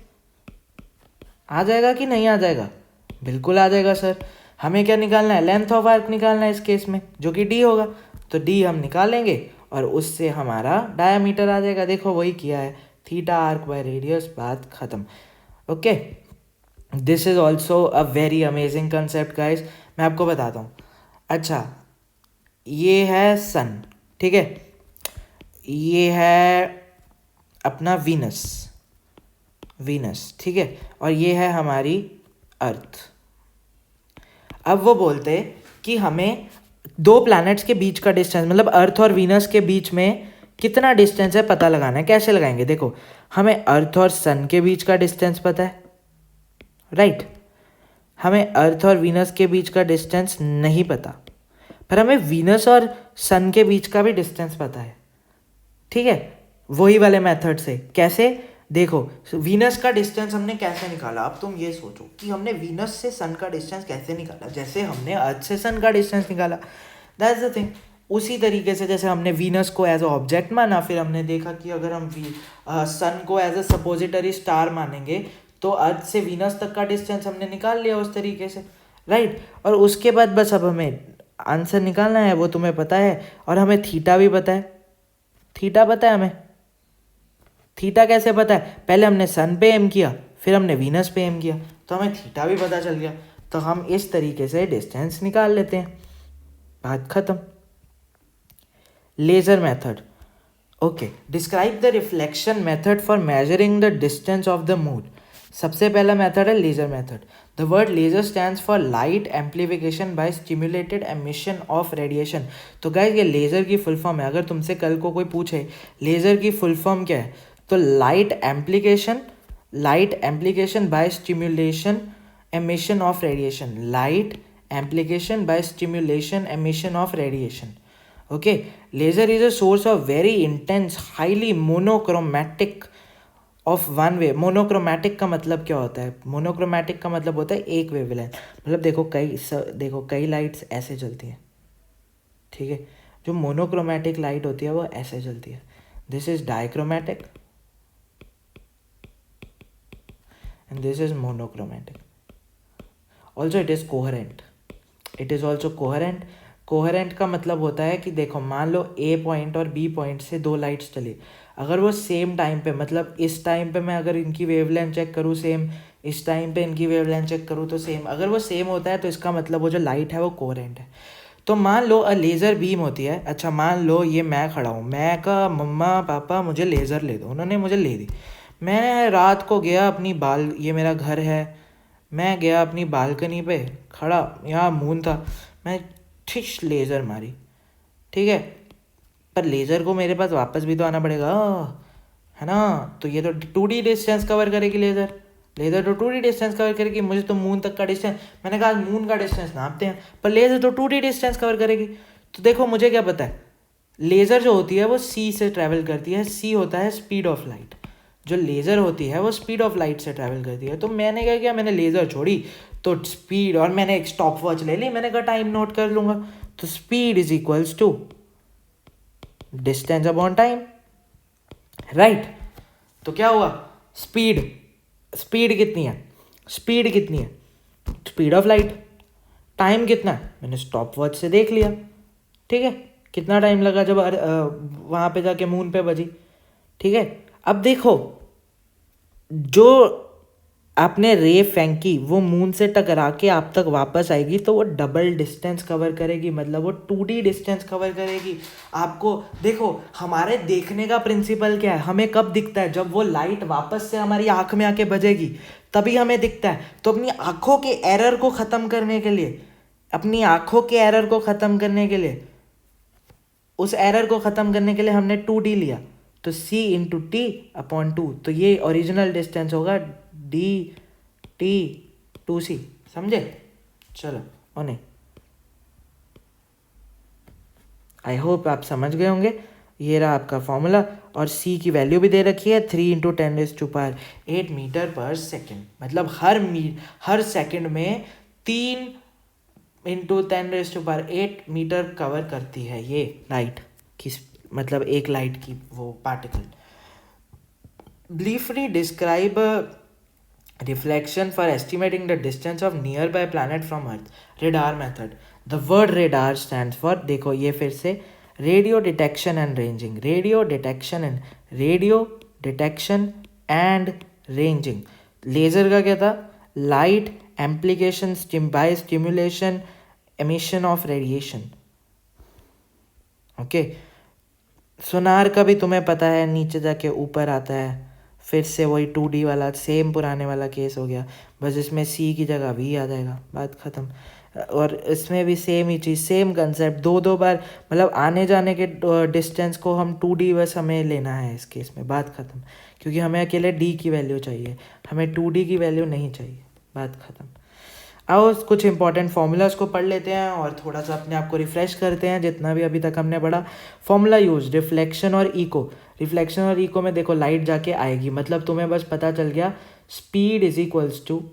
आ जाएगा कि नहीं आ जाएगा? बिल्कुल आ जाएगा सर। हमें क्या निकालना है? लेंथ ऑफ आर्क निकालना है इस केस में, जो कि डी होगा। तो डी हम निकालेंगे और उससे हमारा डायमीटर आ जाएगा। देखो वही किया है, थीटा आर्क बाय रेडियस, बात खत्म। Okay, this is also a very amazing concept guys. मैं आपको बताता हूँ। अच्छा, ये है सन, ठीक है, ये है अपना वीनस, ठीक है, और ये है हमारी अर्थ। अब वो बोलते कि हमें दो प्लैनेट्स के बीच का डिस्टेंस, मतलब अर्थ और वीनस के बीच में कितना डिस्टेंस है पता लगाना है। कैसे लगाएंगे? देखो, हमें अर्थ और सन के बीच का डिस्टेंस पता है, राइट। हमें अर्थ और वीनस के बीच का डिस्टेंस नहीं पता, पर हमें वीनस और सन के बीच का भी डिस्टेंस पता है, ठीक है, वही वाले मेथड से। कैसे? देखो, वीनस का डिस्टेंस हमने कैसे निकाला। अब तुम ये सोचो कि हमने वीनस से सन का डिस्टेंस कैसे निकाला, जैसे हमने अर्थ से सन का डिस्टेंस निकाला। That's the thing. उसी तरीके से जैसे हमने वीनस को एज अ ऑब्जेक्ट माना, फिर हमने देखा कि अगर हम सन को एज अ सपोजिटरी स्टार मानेंगे तो अर्थ से वीनस तक का डिस्टेंस हमने निकाल लिया उस तरीके से, राइट। और उसके बाद बस अब हमें आंसर निकालना है, वो तुम्हें पता है, और हमें थीटा भी पता है। थीटा पता है हमें। थीटा कैसे पता है? पहले हमने सन पे एम किया, फिर हमने वीनस पे एम किया, तो हमें थीटा भी पता चल गया। तो हम इस तरीके से डिस्टेंस निकाल लेते हैं, बात खत्म। Laser method. Okay, describe the reflection method for measuring the distance of the moon. सबसे पहला मेथड है laser method. The word laser stands for light amplification by stimulated emission of radiation. तो गाइस ये लेजर की full form है। अगर तुमसे कल को कोई पूछे लेजर की फुल फॉर्म क्या है, तो light amplification by stimulation emission of radiation, light amplification by stimulation emission of radiation. Okay, laser is a source of very intense highly monochromatic of one way. Monochromatic का मतलब क्या होता है? Monochromatic का मतलब होता है एक वेवलेंथ। मतलब देखो कई लाइट्स ऐसे जलती हैं, ठीक है। जो मोनोक्रोमैटिक लाइट होती है वो ऐसे जलती है। This is dichromatic and this is monochromatic. Also it is coherent. It is also coherent. Coherent का मतलब होता है कि देखो मान लो ए पॉइंट और बी पॉइंट से दो लाइट्स चली, अगर वो सेम टाइम पे, मतलब इस टाइम पे मैं अगर इनकी वेवलेंथ चेक करूँ सेम, इस टाइम पे इनकी वेवलेंथ चेक करूँ तो सेम, अगर वो सेम होता है तो इसका मतलब वो जो लाइट है वो कोहेरेंट है। तो मान लो लेज़र बीम होती है। अच्छा, मान लो ये मैं खड़ा हूँ, मैं कहा मम्मा पापा मुझे लेज़र ले दो, उन्होंने मुझे ले दी। मैं रात को गया अपनी ये मेरा घर है, मैं गया अपनी बालकनी पे खड़ा, यहाँ मून था, मैं ठिश लेज़र मारी, ठीक है, पर लेज़र को मेरे पास वापस भी तो आना पड़ेगा, है ना। तो ये तो 2D डिस्टेंस कवर करेगी लेज़र तो 2D डिस्टेंस कवर करेगी। मुझे तो मून तक का डिस्टेंस, मैंने कहा मून का डिस्टेंस नापते हैं, पर लेज़र तो 2D डिस्टेंस कवर करेगी। तो देखो मुझे क्या पता है, लेज़र जो होती है वो सी से ट्रैवल करती है। सी होता है स्पीड ऑफ लाइट, जो लेज़र होती है वो स्पीड ऑफ लाइट से ट्रैवल करती है। तो मैंने क्या किया, मैंने लेज़र छोड़ी तो स्पीड, और मैंने एक स्टॉप वॉच ले ली, मैंने कहा टाइम नोट कर लूँगा। तो speed is equals to distance upon time, right. तो क्या हुआ, स्पीड कितनी है? स्पीड ऑफ लाइट टाइम कितना है मैंने स्टॉप वॉच से देख लिया, ठीक है, कितना टाइम लगा जब वहाँ पे जाके मून पे बजी, ठीक है। अब देखो जो आपने रे फेंकी वो मून से टकरा के आप तक वापस आएगी तो वो डबल डिस्टेंस कवर करेगी, मतलब वो 2D डिस्टेंस कवर करेगी आपको। देखो हमारे देखने का प्रिंसिपल क्या है, हमें कब दिखता है, जब वो लाइट वापस से हमारी आँख में आके बजेगी तभी हमें दिखता है। तो अपनी आँखों के एरर को ख़त्म करने के लिए, अपनी आँखों के एरर को ख़त्म करने के लिए, उस एरर को ख़त्म करने के लिए हमने 2D लिया, तो C×T/2, तो ये ओरिजिनल डिस्टेंस होगा DT2C, समझे। चलो ओने, आई होप आप समझ गए होंगे। ये रहा आपका फॉर्मूला, और C की वैल्यू भी दे रखी है 3×10⁸ मीटर पर सेकेंड, मतलब हर सेकेंड में 3×10⁸ मीटर कवर करती है ये लाइट की, मतलब एक लाइट की वो particle. Briefly describe reflection for estimating the distance of nearby planet from Earth. Radar method. The word radar stands for, देखो ये फिर से, radio detection and ranging, radio detection and ranging. Laser का क्या था, light amplification by stimulation emission of radiation, okay. Sonar का भी तुम्हें पता है नीचे जाके ऊपर आता है, फिर से वही 2D वाला सेम पुराने वाला केस हो गया, बस इसमें C की जगह V आ जाएगा, बात ख़त्म। और इसमें भी सेम ही चीज़, सेम कंसेप्ट, दो बार, मतलब आने जाने के डिस्टेंस को हम 2D बस हमें लेना है इस केस में, बात ख़त्म। क्योंकि हमें अकेले D की वैल्यू चाहिए, हमें 2D की वैल्यू नहीं चाहिए, बात ख़त्म। आओ कुछ इंपॉर्टेंट फॉर्मूलाज को पढ़ लेते हैं और थोड़ा सा अपने आप को रिफ्रेश करते हैं जितना भी अभी तक हमने पढ़ा। फॉर्मूला यूज, रिफ्लेक्शन और इको। रिफ्लेक्शन और इको में देखो लाइट जाके आएगी, मतलब तुम्हें बस पता चल गया speed is equals to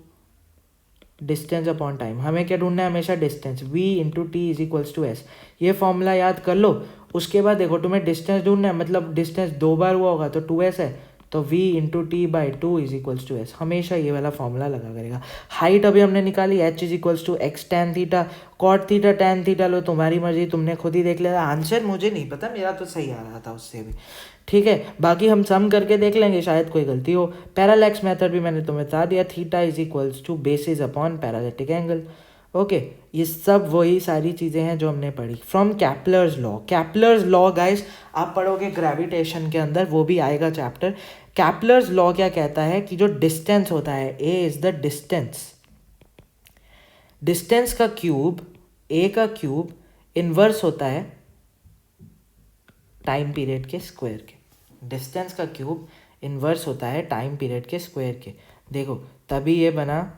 distance upon time. हमें क्या ढूंढना है, हमेशा distance, V×T is equals to S। ये फॉर्मूला याद कर लो। उसके बाद देखो तुम्हें डिस्टेंस ढूंढना है, मतलब डिस्टेंस 2 बार हुआ होगा तो 2S है, तो V×T/2 is equals to S। हमेशा ये वाला फॉर्मूला लगा करेगा। हाइट अभी हमने निकाली, H is equals to X tan theta, cot theta tan theta लो, तुम्हारी मर्जी, तुमने खुद ही देख लिया। आंसर मुझे नहीं पता, मेरा तो सही आ रहा था उससे भी, ठीक है। बाकी हम सम करके देख लेंगे, शायद कोई गलती हो। पैरालैक्स मेथड भी मैंने तुम्हें बता दिया, theta is equals to basis upon parallactic angle, okay. ये सब वही सारी चीज़ें हैं जो हमने पढ़ी from Kepler's law. Kepler's law guys आप पढ़ोगे ग्रेविटेशन के अंदर, वो भी आएगा चैप्टर। कैपलर्स लॉ क्या कहता है कि जो डिस्टेंस होता है, ए इज द डिस्टेंस, डिस्टेंस का क्यूब, ए का क्यूब इनवर्स होता है टाइम पीरियड के स्क्वायर के। डिस्टेंस का क्यूब इनवर्स होता है टाइम पीरियड के स्क्वायर के। देखो तभी ये बना,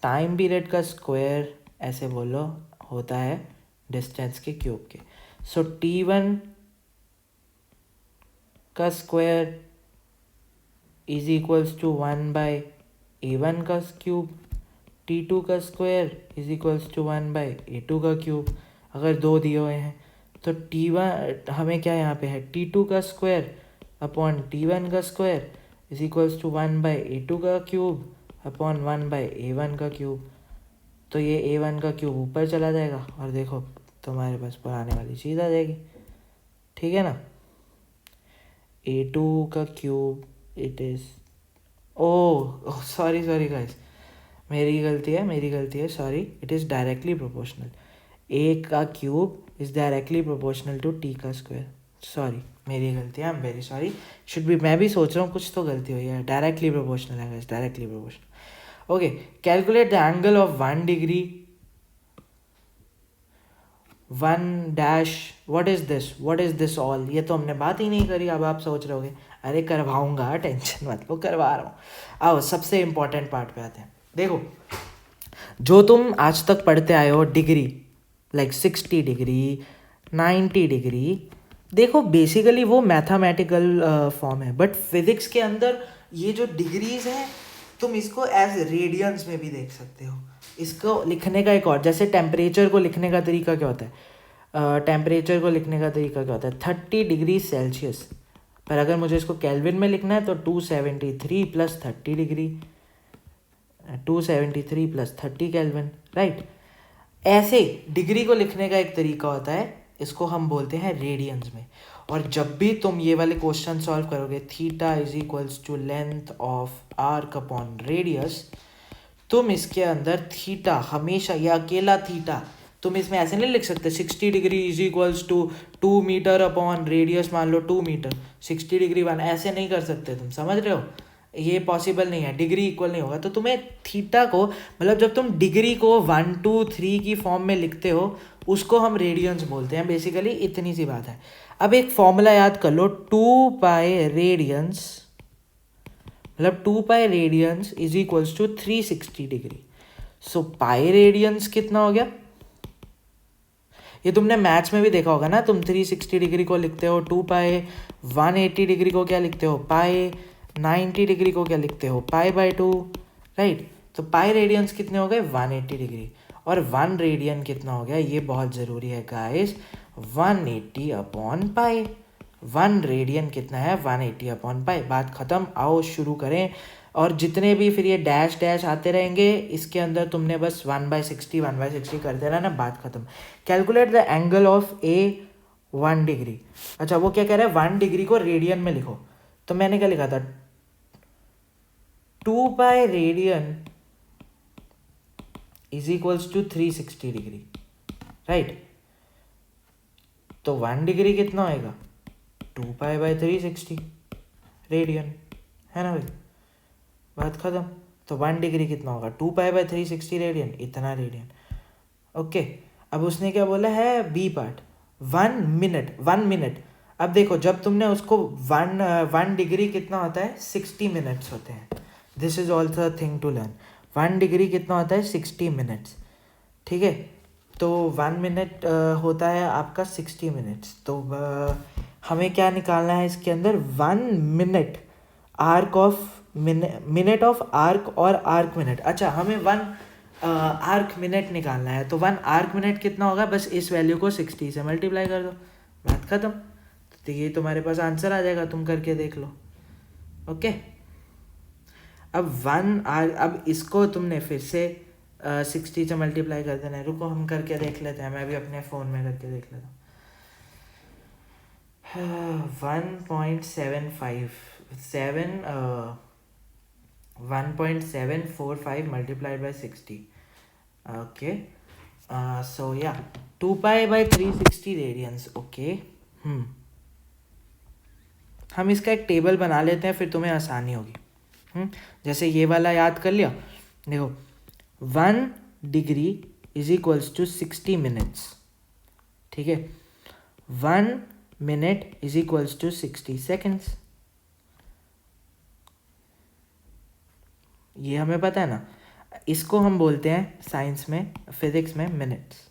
टाइम पीरियड का स्क्वायर ऐसे बोलो होता है डिस्टेंस के क्यूब के। सो T1 का square is equals to 1/A1 का क्यूब, T2 का square is equals to 1/A2 का क्यूब। अगर दो दिए हुए हैं तो T1 हमें क्या यहाँ पे है, T2 का स्क्वायर अपॉन T1 का square is equals to 1/A2 का क्यूब अपॉन 1/A1 का क्यूब। तो ये A1 का क्यूब ऊपर चला जाएगा और देखो तुम्हारे पास पुराने वाली चीज़ आ जाएगी, ठीक है ना। A2 का cube it is, oh sorry guys, मेरी गलती है, sorry. It is directly proportional, A का cube is directly proportional to T का स्क्वायर, सॉरी मेरी गलती है, I am very sorry, should be. मैं भी सोच रहा हूँ कुछ तो गलती हुई है, डायरेक्टली प्रोपोर्शनल है guys, directly proportional, okay. Calculate the angle of 1 degree 1 what is this all, ये तो हमने बात ही नहीं करी। अब आप सोच रहे होगे अरे करवाऊंगा, टेंशन मत लो, करवा रहा हूँ। आओ सबसे इंपॉर्टेंट पार्ट पे आते हैं। देखो जो तुम आज तक पढ़ते आए हो डिग्री, लाइक 60 डिग्री 90 डिग्री, देखो बेसिकली वो मैथमेटिकल फॉर्म है, बट फिजिक्स के अंदर ये जो डिग्रीज हैं तुम इसको एज रेडियंस में भी देख सकते हो। इसको लिखने का एक और, जैसे टेम्परेचर को लिखने का तरीका क्या होता है, टेम्परेचर को लिखने का तरीका क्या होता है, 30 डिग्री सेल्सियस, पर अगर मुझे इसको केल्विन में लिखना है तो 273 + 30 डिग्री 273 + 30 केल्विन, राइट। ऐसे डिग्री को लिखने का एक तरीका होता है, इसको हम बोलते हैं रेडियंस में। और जब भी तुम ये वाले क्वेश्चन सॉल्व करोगे, theta is equals to length of arc upon radius, तुम इसके अंदर थीटा हमेशा, ये अकेला थीटा तुम इसमें ऐसे नहीं लिख सकते 60 degree is equals to 2 metre upon radius मान लो 2 मीटर, 60 डिग्री 1, ऐसे नहीं कर सकते, तुम समझ रहे हो, ये पॉसिबल नहीं है, डिग्री इक्वल नहीं होगा। तो तुम्हें थीटा को, मतलब जब तुम डिग्री को 1 2 3 की फॉर्म में लिखते हो, उसको हम रेडियंस बोलते हैं बेसिकली, इतनी सी बात है। अब एक फॉर्मूला याद कर लो, 2 पाई रेडियंस, मतलब 2 pi radians is equals to 360 degree. So pi radians कितना हो गया, ये तुमने मैथ्स में भी देखा होगा ना, तुम 360 डिग्री को लिखते हो 2 पाई, 180 डिग्री को क्या लिखते हो पाई, 90 डिग्री को क्या लिखते हो पाई/2, राइट। तो पाई रेडियंस कितने हो गए 180 डिग्री, और 1 रेडियन कितना हो गया, ये बहुत ज़रूरी है गाइस, 180 अपॉन पाई। 1 रेडियन कितना है 180 अपॉन पाई। बात खत्म, आओ शुरू करें। और जितने भी फिर ये डैश डैश आते रहेंगे, इसके अंदर तुमने बस 1/60 करते रहना, बात खत्म। Calculate the angle of A 1 degree. अच्छा, वो क्या कह रहा है 1 डिग्री को रेडियन में लिखो, तो मैंने क्या लिखा था 2 pi radian is equals to 360 degree, right. तो 1 डिग्री कितना होएगा 2 पाई/ 360 रेडियन, है ना भाई, बात खत्म। तो 1 डिग्री कितना होगा 2 पाई/ 360 रेडियन, इतना रेडियन, ओके। अब उसने क्या बोला है बी पार्ट, 1 मिनट, 1 मिनट। अब देखो, जब तुमने उसको 1 डिग्री कितना होता है 60 मिनट्स होते हैं, this is also a thing to learn. 1 degree कितना होता है 60 मिनट्स, ठीक है। तो 1 मिनट होता है आपका 60 मिनट्स। तो हमें क्या निकालना है इसके अंदर 1 minute arc of minute of arc और आर्क मिनट। अच्छा, हमें 1 आर्क मिनट निकालना है, तो 1 आर्क मिनट कितना होगा, बस इस वैल्यू को 60 से मल्टीप्लाई कर दो, बात खत्म। तो ये तुम्हारे पास आंसर आ जाएगा, तुम करके देख लो, ओके। अब इसको तुमने फिर से 60 से मल्टीप्लाई कर देना है। रुको हम करके देख लेते हैं, मैं भी अपने फ़ोन में करके देख लेता हूँ। 1.745 multiplied by 60, okay. So yeah, 2 pi/ 360 radiance, okay. हम इसका एक टेबल बना लेते हैं, फिर तुम्हें आसानी होगी। जैसे ये वाला याद कर लिया, देखो 1 degree is equals to 60 minutes, ठीक है। 1 minute is equals to 60 seconds, ये हमें पता है ना। इसको हम बोलते हैं साइंस में, फिजिक्स में मिनट्स।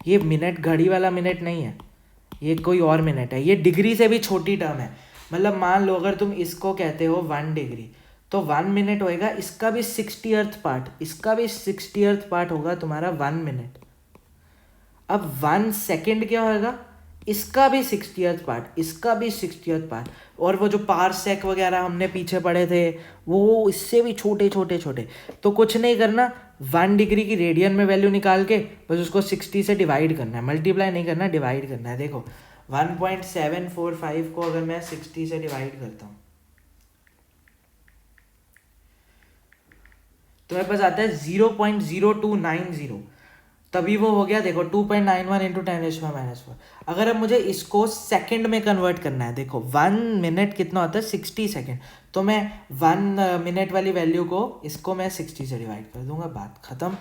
ये मिनट घड़ी वाला मिनट नहीं है, ये कोई और मिनट है, ये डिग्री से भी छोटी टर्म है। मतलब मान लो अगर तुम इसको कहते हो 1 डिग्री, तो 1 मिनट होएगा, इसका भी 60th पार्ट, इसका भी 60th पार्ट होगा तुम्हारा 1 मिनट। अब 1 सेकेंड क्या होएगा, इसका भी 60th पार्ट, इसका भी 60th पार्ट, और वो जो पारसेक वगैरह हमने पीछे पढ़े थे, वो इससे भी छोटे छोटे छोटे। तो कुछ नहीं करना, 1 डिग्री की रेडियन में वैल्यू निकाल के बस उसको 60 से डिवाइड करना है, मल्टीप्लाई नहीं करना, डिवाइड करना है। देखो 1.745 को अगर मैं 60 से डिवाइड करता हूँ, तो मेरे पास आता है 0.0290, तभी वो हो गया। देखो 2.91 इंटू 10⁻⁴। अगर अब मुझे इसको सेकंड में कन्वर्ट करना है, देखो 1 मिनट कितना होता है 60 सेकंड, तो मैं 1 मिनट वाली वैल्यू को इसको मैं 60 से डिवाइड कर दूंगा, बात खत्म,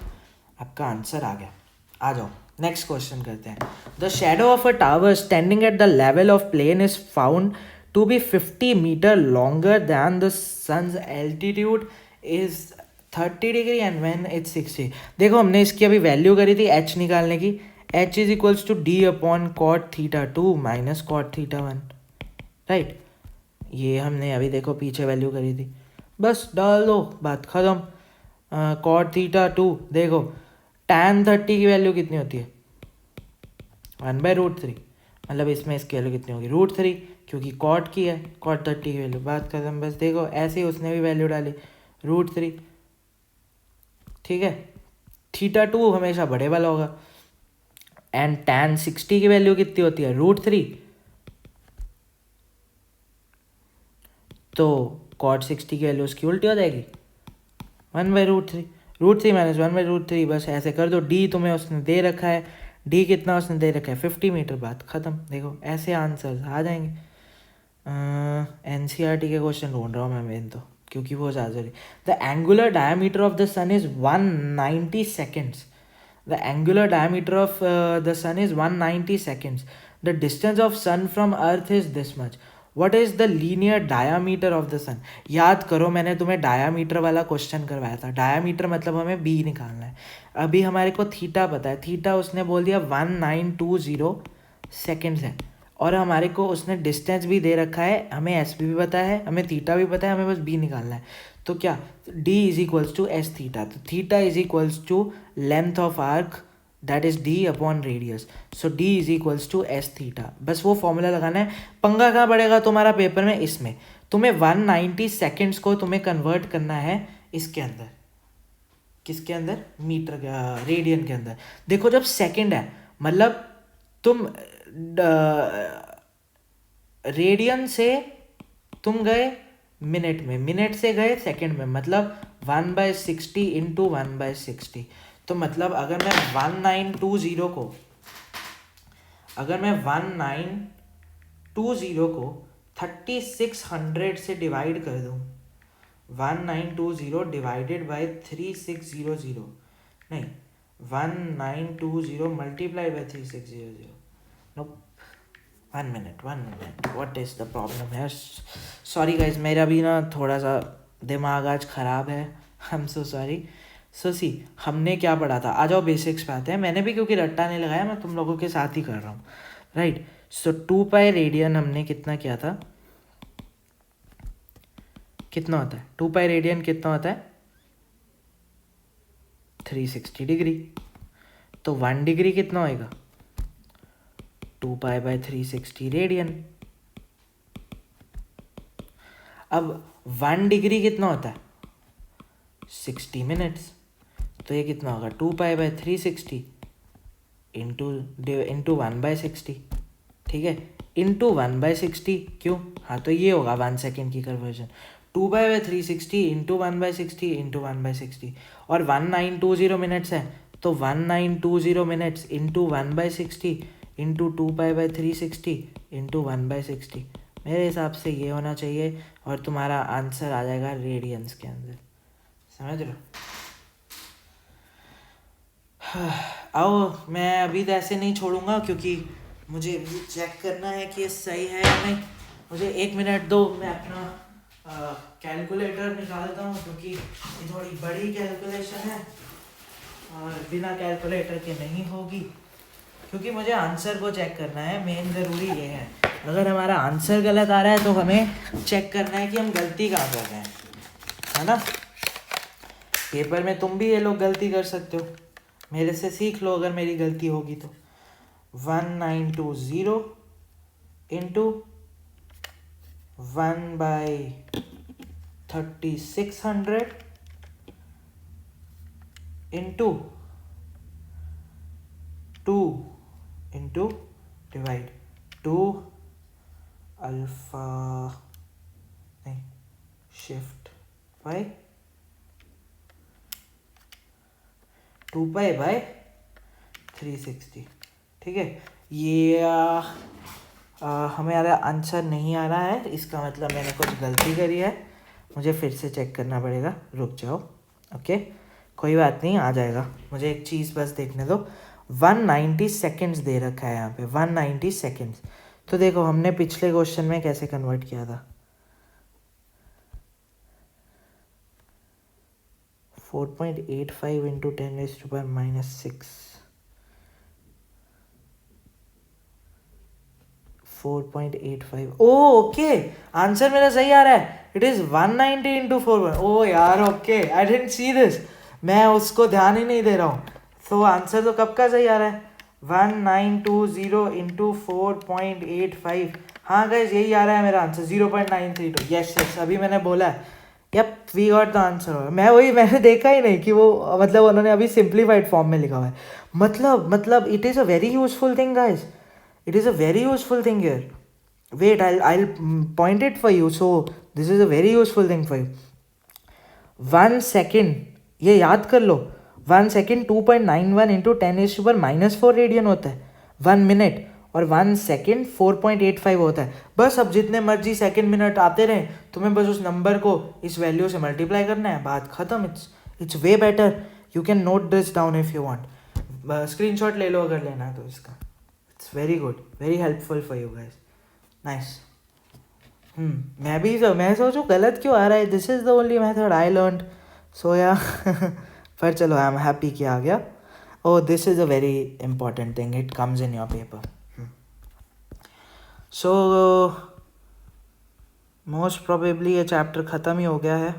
आपका आंसर आ गया। आ जाओ नेक्स्ट क्वेश्चन करते हैं। The shadow of a tower standing at the level of plane is found to be 50 metre longer than the sun's altitude is 30 degree and when it's 60। देखो हमने इसकी अभी वैल्यू करी थी h निकालने की, h is equals to d upon cot theta 2 minus cot theta 1, right. ये हमने अभी देखो पीछे वैल्यू करी थी, बस डाल दो, बात खत्म। कॉट थीटा 2, देखो tan 30 की वैल्यू कितनी होती है 1/√3, मतलब इसमें इसकी वैल्यू कितनी होगी √3, क्योंकि कॉट की है, कॉट 30 की वैल्यू, बात खत्म। बस देखो ऐसे ही उसने भी वैल्यू डाली √3, ठीक है, थीटा 2 हमेशा बड़े वाला होगा। एंड tan 60 की वैल्यू कितनी होती है, √3, तो cot 60 की वैल्यू उसकी उल्टी हो जाएगी, 1/√3, √3 माइनस 1/√3। बस ऐसे कर दो। डी तुम्हें उसने दे रखा है, डी कितना उसने दे रखा है 50 मीटर, बात खत्म। देखो ऐसे आंसर्स आ जाएंगे। एनसीईआरटी के क्वेश्चन ढूंढ रहा हूँ मैं मेन तो, क्योंकि वो ज़्यादा जरूरी। The angular diameter of the sun is 190 seconds. The angular diameter of the sun is 190 seconds. The distance of sun from earth is this much. What is the linear diameter of the sun? याद करो मैंने तुम्हें diameter वाला question करवाया था। Diameter मतलब हमें B निकालना है। अभी हमारे को थीटा पता है, थीटा उसने बोल दिया 1920 सेकेंड्स है, और हमारे को उसने डिस्टेंस भी दे रखा है, हमें एस भी पता है, हमें थीटा भी पता है, हमें बस बी निकालना है। तो क्या, d is equals to S theta, तो theta is equals to length of arc that is d upon radius, so d is equals to S theta. बस वो फॉर्मूला लगाना है। पंगा कहाँ पड़ेगा तुम्हारा पेपर में, इसमें तुम्हें 190 सेकेंड्स को तुम्हें कन्वर्ट करना है इसके अंदर, किसके अंदर, मीटर, रेडियन के अंदर। देखो जब सेकेंड है मतलब तुम रेडियन से तुम गए मिनट में, मिनट से गए सेकंड में, मतलब 1/60 इंटू 1/60। तो मतलब अगर मैं 1920 को, अगर मैं 1920 को 3600 से डिवाइड कर दूं, 1920 डिवाइडेड बाय 3600, नहीं 1920 multiply by 3600, no, 1 minute, what is the problem है। सॉरी गाइज, मेरा भी ना थोड़ा सा दिमाग आज ख़राब है, आई एम सो सॉरी। सो सी, हमने क्या पढ़ा था, आ जाओ बेसिक्स पे आते हैं। मैंने भी क्योंकि रट्टा नहीं लगाया, मैं तुम लोगों के साथ ही कर रहा हूँ, राइट। सो 2π रेडियन हमने कितना किया था, कितना होता है 2π रेडियन, कितना होता है 360 डिग्री। तो 1 डिग्री कितना होएगा, 2π/360 रेडियन। अब 1 डिग्री कितना होता है 60 मिनट्स, तो ये कितना होगा 2π/360 इंटू 1/60, ठीक है, इंटू 1/60। क्यों, हाँ तो ये होगा 1 सेकेंड की कन्वर्जन, 2π/360 इंटू 1/60 इंटू 1/60। और 1920 मिनट्स है, तो 1920 मिनट्स इंटू 1/60 इंटू 2π/360 इंटू 1/60। मेरे हिसाब से ये होना चाहिए, और तुम्हारा आंसर आ जाएगा रेडियंस के अंदर, समझ रहे हो। आओ, मैं अभी तो ऐसे नहीं छोड़ूंगा, क्योंकि मुझे भी चेक करना है कि ये सही है या नहीं। मुझे 1 मिनट दो, मैं अपना कैलकुलेटर निकालता हूँ, क्योंकि ये थोड़ी बड़ी कैलकुलेशन है और बिना कैलकुलेटर के नहीं होगी, क्योंकि मुझे आंसर को चेक करना है। मेन ज़रूरी ये है, अगर हमारा आंसर गलत आ रहा है तो हमें चेक करना है कि हम गलती कहाँ कर रहे हैं, है ना। पेपर में तुम भी ये लोग गलती कर सकते हो, मेरे से सीख लो अगर मेरी गलती होगी तो। 1920 into 1/3600 into 2 into divide 2 alpha, नहीं, शिफ्ट बाय 2π/360, ठीक है। ये हमारा आंसर नहीं आ रहा है, इसका मतलब मैंने कुछ गलती करी है, मुझे फिर से चेक करना पड़ेगा। रुक जाओ, ओके, कोई बात नहीं, आ जाएगा। मुझे एक चीज़ बस देखने दो। 190 सेकेंड्स दे रखा है यहाँ पे, 190 सेकेंड्स। तो देखो हमने पिछले क्वेश्चन में कैसे कन्वर्ट किया था, 4.85 इंटू 10⁻⁻6, 4.85। ओके, आंसर मेरा सही आ रहा है, इट इज 190 इंटू 4। ओ यार, okay, I didn't see this, मैं उसको ध्यान ही नहीं दे रहा हूँ। तो आंसर तो कब का सही आ रहा है, 1920 इंटू 4.85। हाँ गाइस, यही आ रहा है मेरा आंसर, 0.932। यस यस, अभी मैंने बोला है yup we got the answer. मैंने देखा ही नहीं कि वो मतलब उन्होंने अभी सिंप्लीफाइड फॉर्म में लिखा हुआ है। मतलब it is a very useful thing guys, it is a very useful thing here. Wait I'll point it for you. So this is a very useful thing for you. 1 second, ये याद कर लो, 1 second 2.91 into 10⁻⁻⁴ radian होता है 1 minute, और 1 second 4.85 होता है। बस अब जितने मर्जी सेकेंड मिनट आते रहे, तुम्हें बस उस नंबर को इस वैल्यू से मल्टीप्लाई करना है, बात खत्म। It's way better. You can note this down if you want, screenshot ले लो अगर लेना है तो इसका। It's very good, very helpful for you guys. Nice. मैं सोचूं गलत क्यों आ रहा है, this is the only method I learn. So या पर चलो आई एम हैप्पी कि आ गया। Oh this is a very important thing, it comes in your paper. So most probably ये चैप्टर ख़त्म ही हो गया है,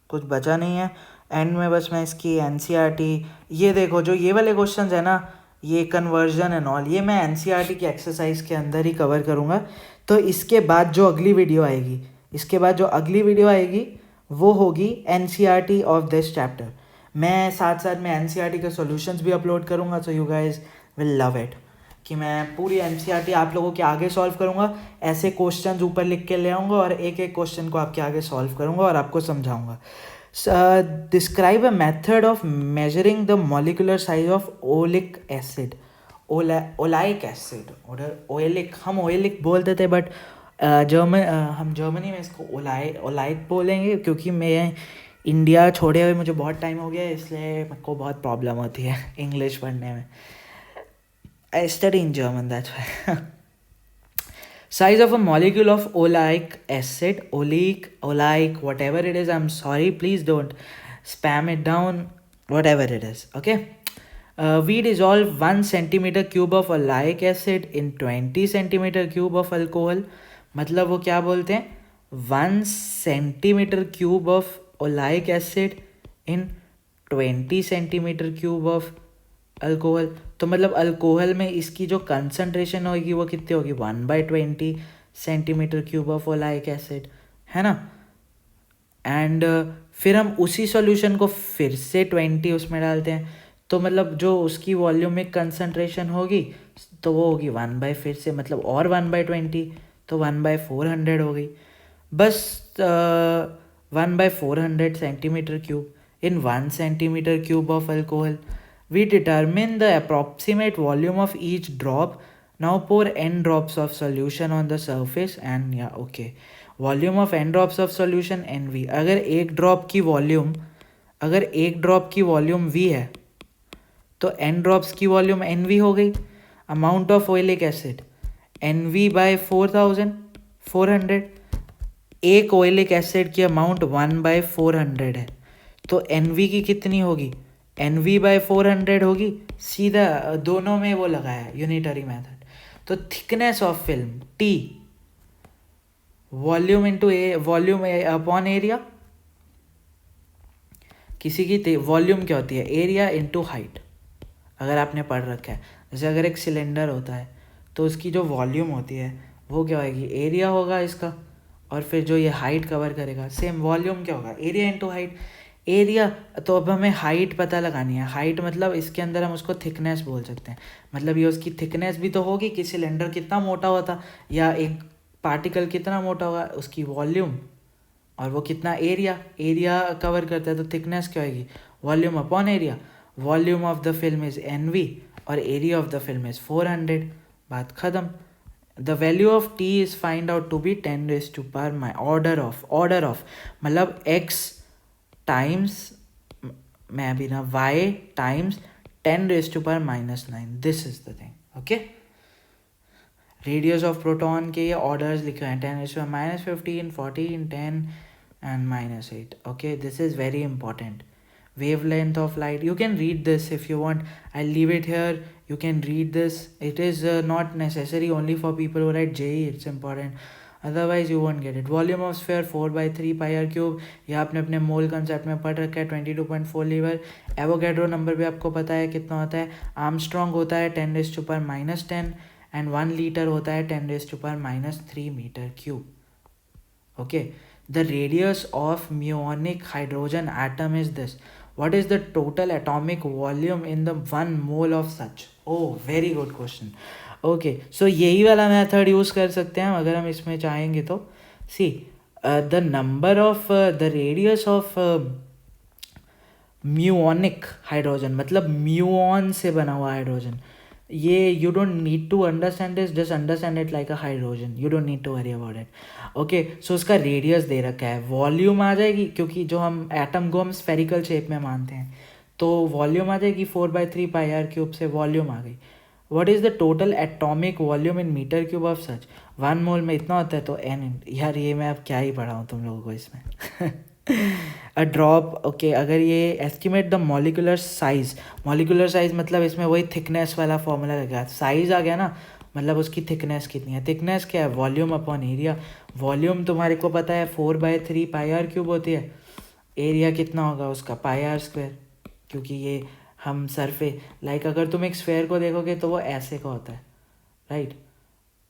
कुछ बचा नहीं है। एंड में बस मैं इसकी NCERT, ये देखो जो ये वाले क्वेश्चन है ना, ये कन्वर्जन एंड ऑल, ये मैं NCERT की एक्सरसाइज के अंदर ही कवर करूँगा। तो इसके बाद जो अगली वीडियो आएगी, वो होगी NCERT ऑफ दिस चैप्टर। मैं साथ साथ में NCERT के सॉल्यूशंस भी अपलोड करूँगा, so you guys will love it कि मैं पूरी NCERT आप लोगों के आगे सॉल्व करूँगा। ऐसे क्वेश्चंस ऊपर लिख के ले आऊँगा और एक एक क्वेश्चन को आपके आगे सॉल्व करूँगा और आपको समझाऊँगा। Describe a method of measuring the molecular size of oleic acid. Oleic acid और ओएलिक, हम ओएलिक बोलते थे, बट हम जर्मनी में इसको ओलाइक बोलेंगे, क्योंकि मैं इंडिया छोड़े हुए मुझे बहुत टाइम हो गया, इसलिए मेरे को बहुत प्रॉब्लम होती है इंग्लिश पढ़ने में। I study in German, that's why. Size of a molecule of oleic acid, oleic, whatever it is, I'm sorry, please don't spam it down, whatever it is, okay? We dissolve 1 centimeter cube of oleic acid in 20 centimeter cube of alcohol. मतलब वो क्या बोलते हैं, 1 centimeter cube of oleic acid in 20 centimeter cube of alcohol. तो मतलब alcohol में इसकी जो कंसनट्रेशन होगी वो कितनी होगी, 1/20 सेंटीमीटर क्यूब ऑफ ओलाइक एसिड, है ना। एंड फिर हम उसी सॉल्यूशन को फिर से 20 उसमें डालते हैं, तो मतलब जो उसकी वॉल्यूमिक कंसनट्रेशन होगी तो वो होगी 1 फिर से मतलब और 1/20, तो 1/400 हो गई। बस 1/400 centimetre cube in 1 centimeter cube of alcohol. We determine the approximate volume of each drop. Now pour n drops of solution on the surface and yeah, okay. Volume of n drops of solution NV. अगर एक drop की volume V है तो n drops की volume NV हो गई। Amount of oleic acid NV/400। एक ओइलिक acid की अमाउंट 1/400 है, तो NV की कितनी होगी, NV/400 होगी। सीधा दोनों में वो लगाया है यूनिटरी मेथड। तो thickness of film T, volume into volume upon area. किसी की वॉल्यूम क्या होती है, एरिया इंटू हाइट, अगर आपने पढ़ रखा है। जैसे अगर एक सिलेंडर होता है तो उसकी जो वॉल्यूम होती है वो क्या होगी, एरिया होगा इसका, और फिर जो ये हाइट कवर करेगा सेम वॉल्यूम क्या होगा, एरिया इंटू हाइट। एरिया, तो अब हमें हाइट पता लगानी है। हाइट मतलब इसके अंदर हम उसको थिकनेस बोल सकते हैं, मतलब ये उसकी थिकनेस भी तो होगी कि सिलेंडर कितना मोटा होता या एक पार्टिकल कितना मोटा होगा, उसकी वॉल्यूम और वो कितना एरिया कवर करता है, तो थिकनेस क्या होगी, volume upon area. Volume of the film is NV और area of the film is 400, बात खत्म। The value of T is find out to be 10⁻⁻, order of मतलब x टाइम्स मैं अभी ना y times 10⁻⁻⁹। This is the thing, okay. Radius of proton के ये orders लिखे हैं 10⁻⁻15, 14, 10 and -8, okay। This is very important. Wavelength of light, you can read this if you want, I'll leave it here, you can read this. It is not necessary only for people who write JEE, it's important, otherwise you won't get it. Volume of sphere 4/3 pi r cube, ये आपने अपने मोल concept में पढ़ रखा है, 22.4 liver. Avogadro number भी आपको पता है कितना होता है। आर्मस्ट्रॉन्ग होता है 10⁻⁻10 एंड 1 लीटर होता है 10⁻³ metre cube, okay. the radius of muonic hydrogen atom is this. What is the total atomic volume in the 1 mole of such? Oh, very good question. Okay, so यही वाला method use कर सकते हैं अगर हम इसमें चाहेंगे तो. See, the number of the radius of muonic hydrogen, मतलब म्यूऑन से बना हुआ हाइड्रोजन. ये you don't need to understand this, just understand it like a hydrogen, you don't need to worry about it. Okay, so उसका radius दे रखा है. Volume आ जाएगी, क्योंकि जो हम एटम को हम स्फेरिकल शेप में मानते हैं, तो वॉल्यूम आ जाएगी 4/3 पाई आर क्यूब से वॉल्यूम आ गई. What is the total atomic volume in metre cube of such? 1 mole में इतना होता है, तो एन. यार ये मैं अब क्या ही पढ़ाऊँ तुम लोगों को इसमें. A drop. ओके, अगर ये एस्टिमेट द मॉलिकुलर साइज मतलब इसमें वही थिकनेस वाला फॉर्मूला लगेगा. साइज आ गया ना, मतलब उसकी थिकनेस कितनी है. थिकनेस क्या है? Volume upon area. वॉल्यूम तुम्हारे को पता है 4/3 पाई आर क्यूब होती है. एरिया कितना होगा उसका? पाई आर स्क्वायर, क्योंकि ये हम सरफे लाइक अगर तुम एक स्फेयर को देखोगे तो वो ऐसे का होता है, राइट.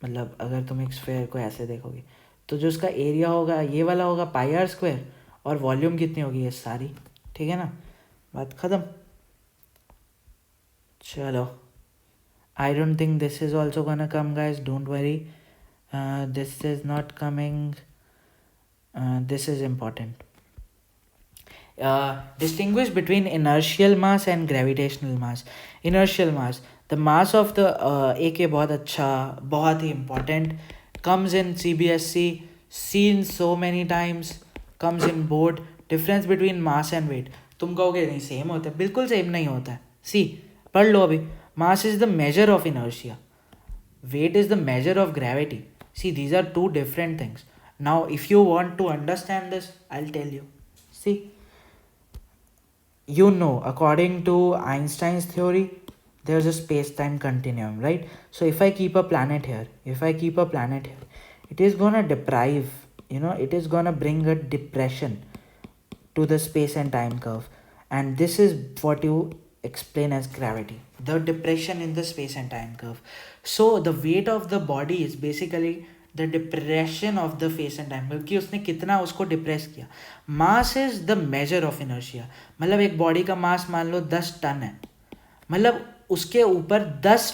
मतलब अगर तुम एक स्फेयर को ऐसे देखोगे तो जो उसका एरिया होगा ये वाला होगा पाई आर स्क्वायर, और वॉल्यूम कितनी होगी ये सारी. ठीक है ना, बात ख़त्म. चलो, आई don't think this is also gonna come guys, don't worry. This is not coming. This is important. Distinguish between inertial mass and gravitational mass. Inertial mass, the mass of the एक बहुत अच्छा, बहुत ही important, comes in CBSE, seen so many times, comes in board. Difference between mass and weight. तुम कहोगे नहीं same होता है, बिल्कुल सेम नहीं होता है. सी, पढ़ लो अभी. Mass is the measure of inertia, weight is the measure of gravity. See, these are two different things. Now if you want to understand this, I'll tell you. See, you know, according to Einstein's theory, there's a space-time continuum, right? So if I keep a planet here, it is gonna deprive, it is gonna bring a depression to the space and time curve, and this is what you explain as gravity, the depression in the space and time curve. So the weight of the body is basically the depression of the face and time, क्योंकि उसने कितना उसको depress किया. Mass is the measure of inertia. मतलब एक body का मास मान लो 10 ton है, मतलब उसके ऊपर 10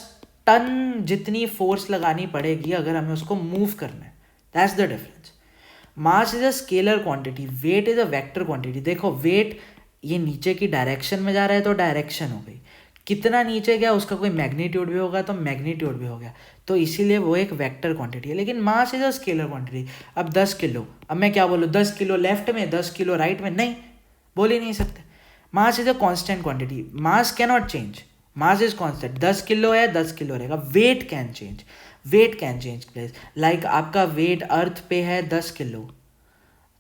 टन जितनी फोर्स लगानी पड़ेगी अगर हमें उसको मूव करना है. That's the difference. Mass is a scalar quantity, weight is a vector quantity. देखो वेट ये नीचे की डायरेक्शन में जा रहा है तो डायरेक्शन हो गई, कितना नीचे गया उसका कोई मैग्नीट्यूड भी होगा तो मैग्नीट्यूड भी हो गया, तो इसीलिए वो एक वेक्टर क्वांटिटी है. लेकिन मास इज अ स्केलर क्वांटिटी. अब 10 किलो, अब मैं क्या बोलूँ 10 किलो लेफ्ट में 10 किलो राइट में, नहीं बोल ही नहीं सकते. Mass is a constant quantity. Mass can not change, mass is constant. 10 kilo है 10 किलो रहेगा. Weight can change place. Like आपका वेट अर्थ पे है 10 किलो,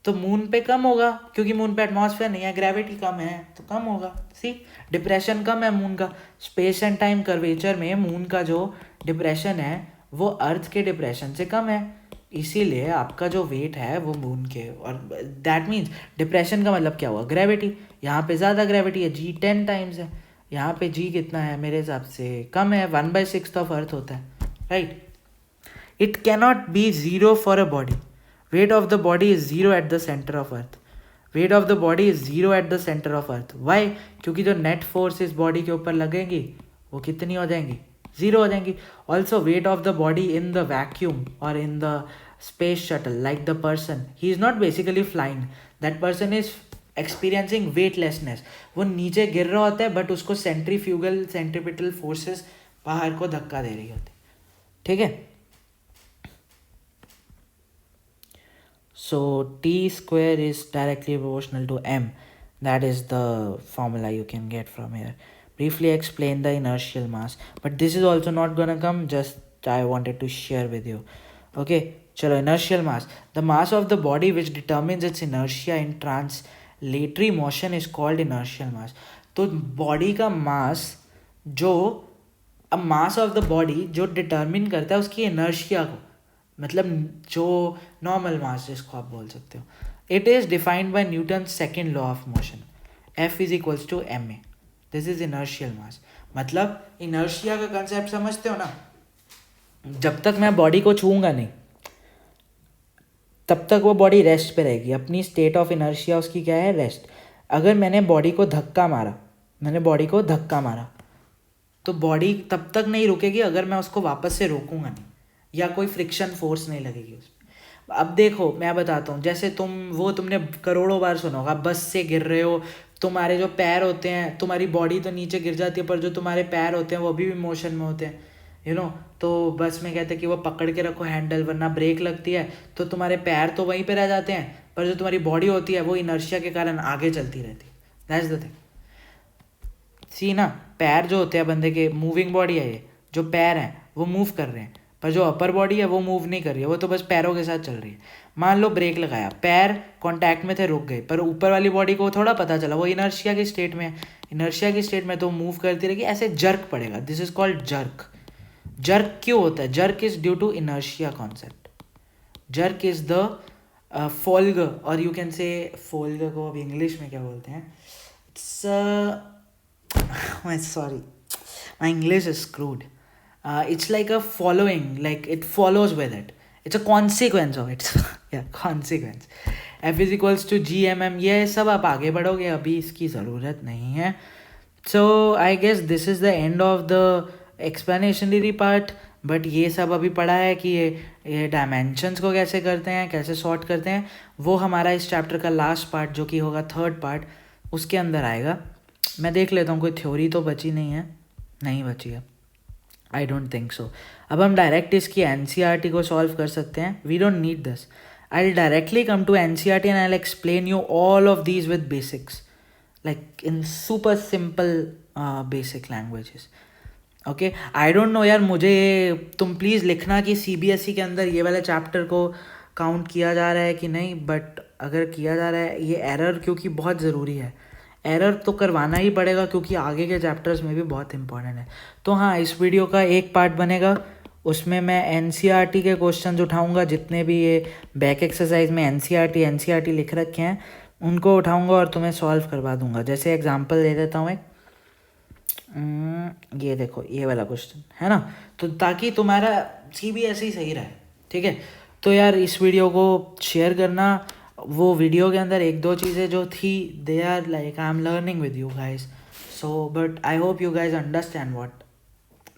तो मून पे कम होगा क्योंकि मून पे एटमॉस्फेयर नहीं है, ग्रेविटी कम है तो कम होगा. सी, डिप्रेशन कम है मून का. स्पेस एंड टाइम कर्वेचर में मून का जो डिप्रेशन है वो अर्थ के डिप्रेशन से कम है, इसीलिए आपका जो वेट है वो मून के. और दैट मीन्स डिप्रेशन का मतलब क्या हुआ? ग्रेविटी. यहाँ पे ज़्यादा ग्रेविटी है, G 10 टाइम्स है. यहाँ पे G कितना है? मेरे हिसाब से कम है, 1/6 ऑफ अर्थ होता है, right. It cannot be zero for a body. Weight of the body is zero at the center of earth. Why? क्योंकि जो नेट फोर्स इस बॉडी के ऊपर लगेंगी वो कितनी हो जाएंगी? ज़ीरो हो जाएंगी. Also weight of the body in the vacuum और in the space shuttle, like the person, he is not basically flying, that person is experiencing weightlessness. वो नीचे गिर रहा होता है बट उसको सेंट्रीपिटल फोर्सेस बाहर को धक्का दे रही होती. ठीक है. So T square is directly proportional to M. That is the formula you can get from here. Briefly explain the inertial mass, but this is also not gonna come, just I wanted to share with you. Okay, chalo, inertial mass. The mass of the body which determines its inertia in translatory motion is called inertial mass. तो body का मास जो, अब mass of the body जो determine करता है उसकी inertia को, मतलब जो नॉर्मल मास जिसको आप बोल सकते हो, it is defined by Newton second law of motion, F is equals to ma. This is inertial mass. मतलब इनर्शिया का कंसेप्ट समझते हो ना? जब तक मैं बॉडी को छूऊंगा नहीं तब तक वो बॉडी रेस्ट पे रहेगी, अपनी स्टेट ऑफ इनर्शिया उसकी क्या है, रेस्ट। अगर मैंने बॉडी को धक्का मारा तो बॉडी तब तक नहीं रुकेगी अगर मैं उसको वापस से रोकूंगा नहीं, या कोई फ्रिक्शन फोर्स नहीं लगेगी उसमें। अब देखो मैं बताता हूँ, जैसे तुमने करोड़ों बार सुना होगा, बस से गिर रहे हो, तुम्हारे जो पैर होते हैं, तुम्हारी बॉडी तो नीचे गिर जाती है पर जो तुम्हारे पैर होते हैं वो भी मोशन में होते हैं, तो बस में कहते हैं कि वो पकड़ के रखो हैंडल, वरना ब्रेक लगती है तो तुम्हारे पैर तो वहीं पे रह जाते हैं, पर जो तुम्हारी बॉडी होती है वो इनर्शिया के कारण आगे चलती रहती है। That's the thing. सी ना, पैर जो होते हैं बंदे के, मूविंग बॉडी है ये, जो पैर हैं वो मूव कर रहे हैं, पर जो अपर बॉडी है वो मूव नहीं कर रही है, वो तो बस पैरों के साथ चल रही है। मान लो ब्रेक लगाया, पैर कांटेक्ट में थे, रुक गए, पर ऊपर वाली बॉडी को थोड़ा पता चला वो इनर्शिया की स्टेट में है, इनर्शिया की स्टेट में तो मूव करती रहेगी, ऐसे जर्क पड़ेगा। This is called jerk. Jerk क्यों होता है? Jerk is due to inertia concept. Jerk is the fold, और यू कैन से फोल्ग को अब इंग्लिश में क्या बोलते हैं, it's sorry, my English is screwed. It's like a following, like it follows with it. It's a consequence of it. Yeah, consequence. F is equals to GMM. ये सब आप आगे बढ़ोगे, अभी इसकी ज़रूरत नहीं है. So I guess this is the end of the explanatory part. But ये सब अभी पढ़ा है कि ये डायमेंशंस को कैसे करते हैं, कैसे सॉर्ट करते हैं, वो हमारा इस चैप्टर का लास्ट पार्ट जो कि होगा थर्ड पार्ट, उसके अंदर आएगा। मैं देख लेता हूँ कोई थ्योरी तो बची नहीं बची है, आई डोंट थिंक सो। अब हम डायरेक्ट इसकी NCERT को सॉल्व कर सकते हैं। We don't need this. I will directly come to NCERT and I will explain you all of these with basics, like in super simple basic languages. Okay, I don't know यार, मुझे तुम please लिखना कि CBSE के अंदर ये वाले chapter को काउंट किया जा रहा है कि नहीं, बट अगर किया जा रहा है, ये एरर क्योंकि बहुत ज़रूरी है, एरर तो करवाना ही पड़ेगा क्योंकि आगे के चैप्टर्स में भी बहुत इंपॉर्टेंट है। तो हाँ, इस वीडियो का एक पार्ट बनेगा, उसमें मैं NCERT के क्वेश्चन उठाऊंगा, जितने भी ये बैक एक्सरसाइज में NCERT लिख रखे हैं उनको उठाऊंगा और तुम्हें सॉल्व करवा दूंगा। जैसे एग्जांपल दे देता हूँ एक, ये देखो ये वाला क्वेश्चन है ना, तो ताकि तुम्हारा CBSE सही रहे, ठीक है। तो यार इस वीडियो को शेयर करना। वो वीडियो के अंदर एक दो चीज़ें जो थी, they are like I am learning with you guys, so but I hope you guys understand what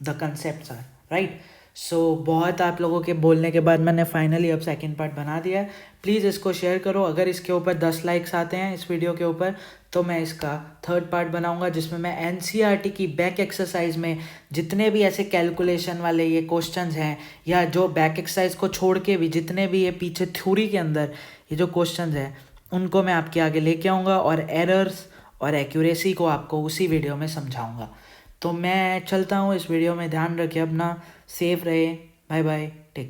the concepts are, right. So बहुत आप लोगों के बोलने के बाद मैंने फाइनली अब सेकंड पार्ट बना दिया है। प्लीज़ इसको शेयर करो। अगर इसके ऊपर 10 लाइक्स आते हैं इस वीडियो के ऊपर, तो मैं इसका थर्ड पार्ट बनाऊंगा, जिसमें मैं NCERT की बैक एक्सरसाइज में जितने भी ऐसे कैलकुलेशन वाले ये क्वेश्चंस हैं, या जो बैक एक्सरसाइज को छोड़ के भी जितने भी ये पीछे थ्योरी के अंदर ये जो क्वेश्चंस हैं, उनको मैं आपके आगे लेके आऊँगा और एरर्स और एक्यूरेसी को आपको उसी वीडियो में समझाऊँगा। तो मैं चलता हूँ, इस वीडियो में ध्यान रखिए अपना, सेफ रहे, बाय बाय, टेक।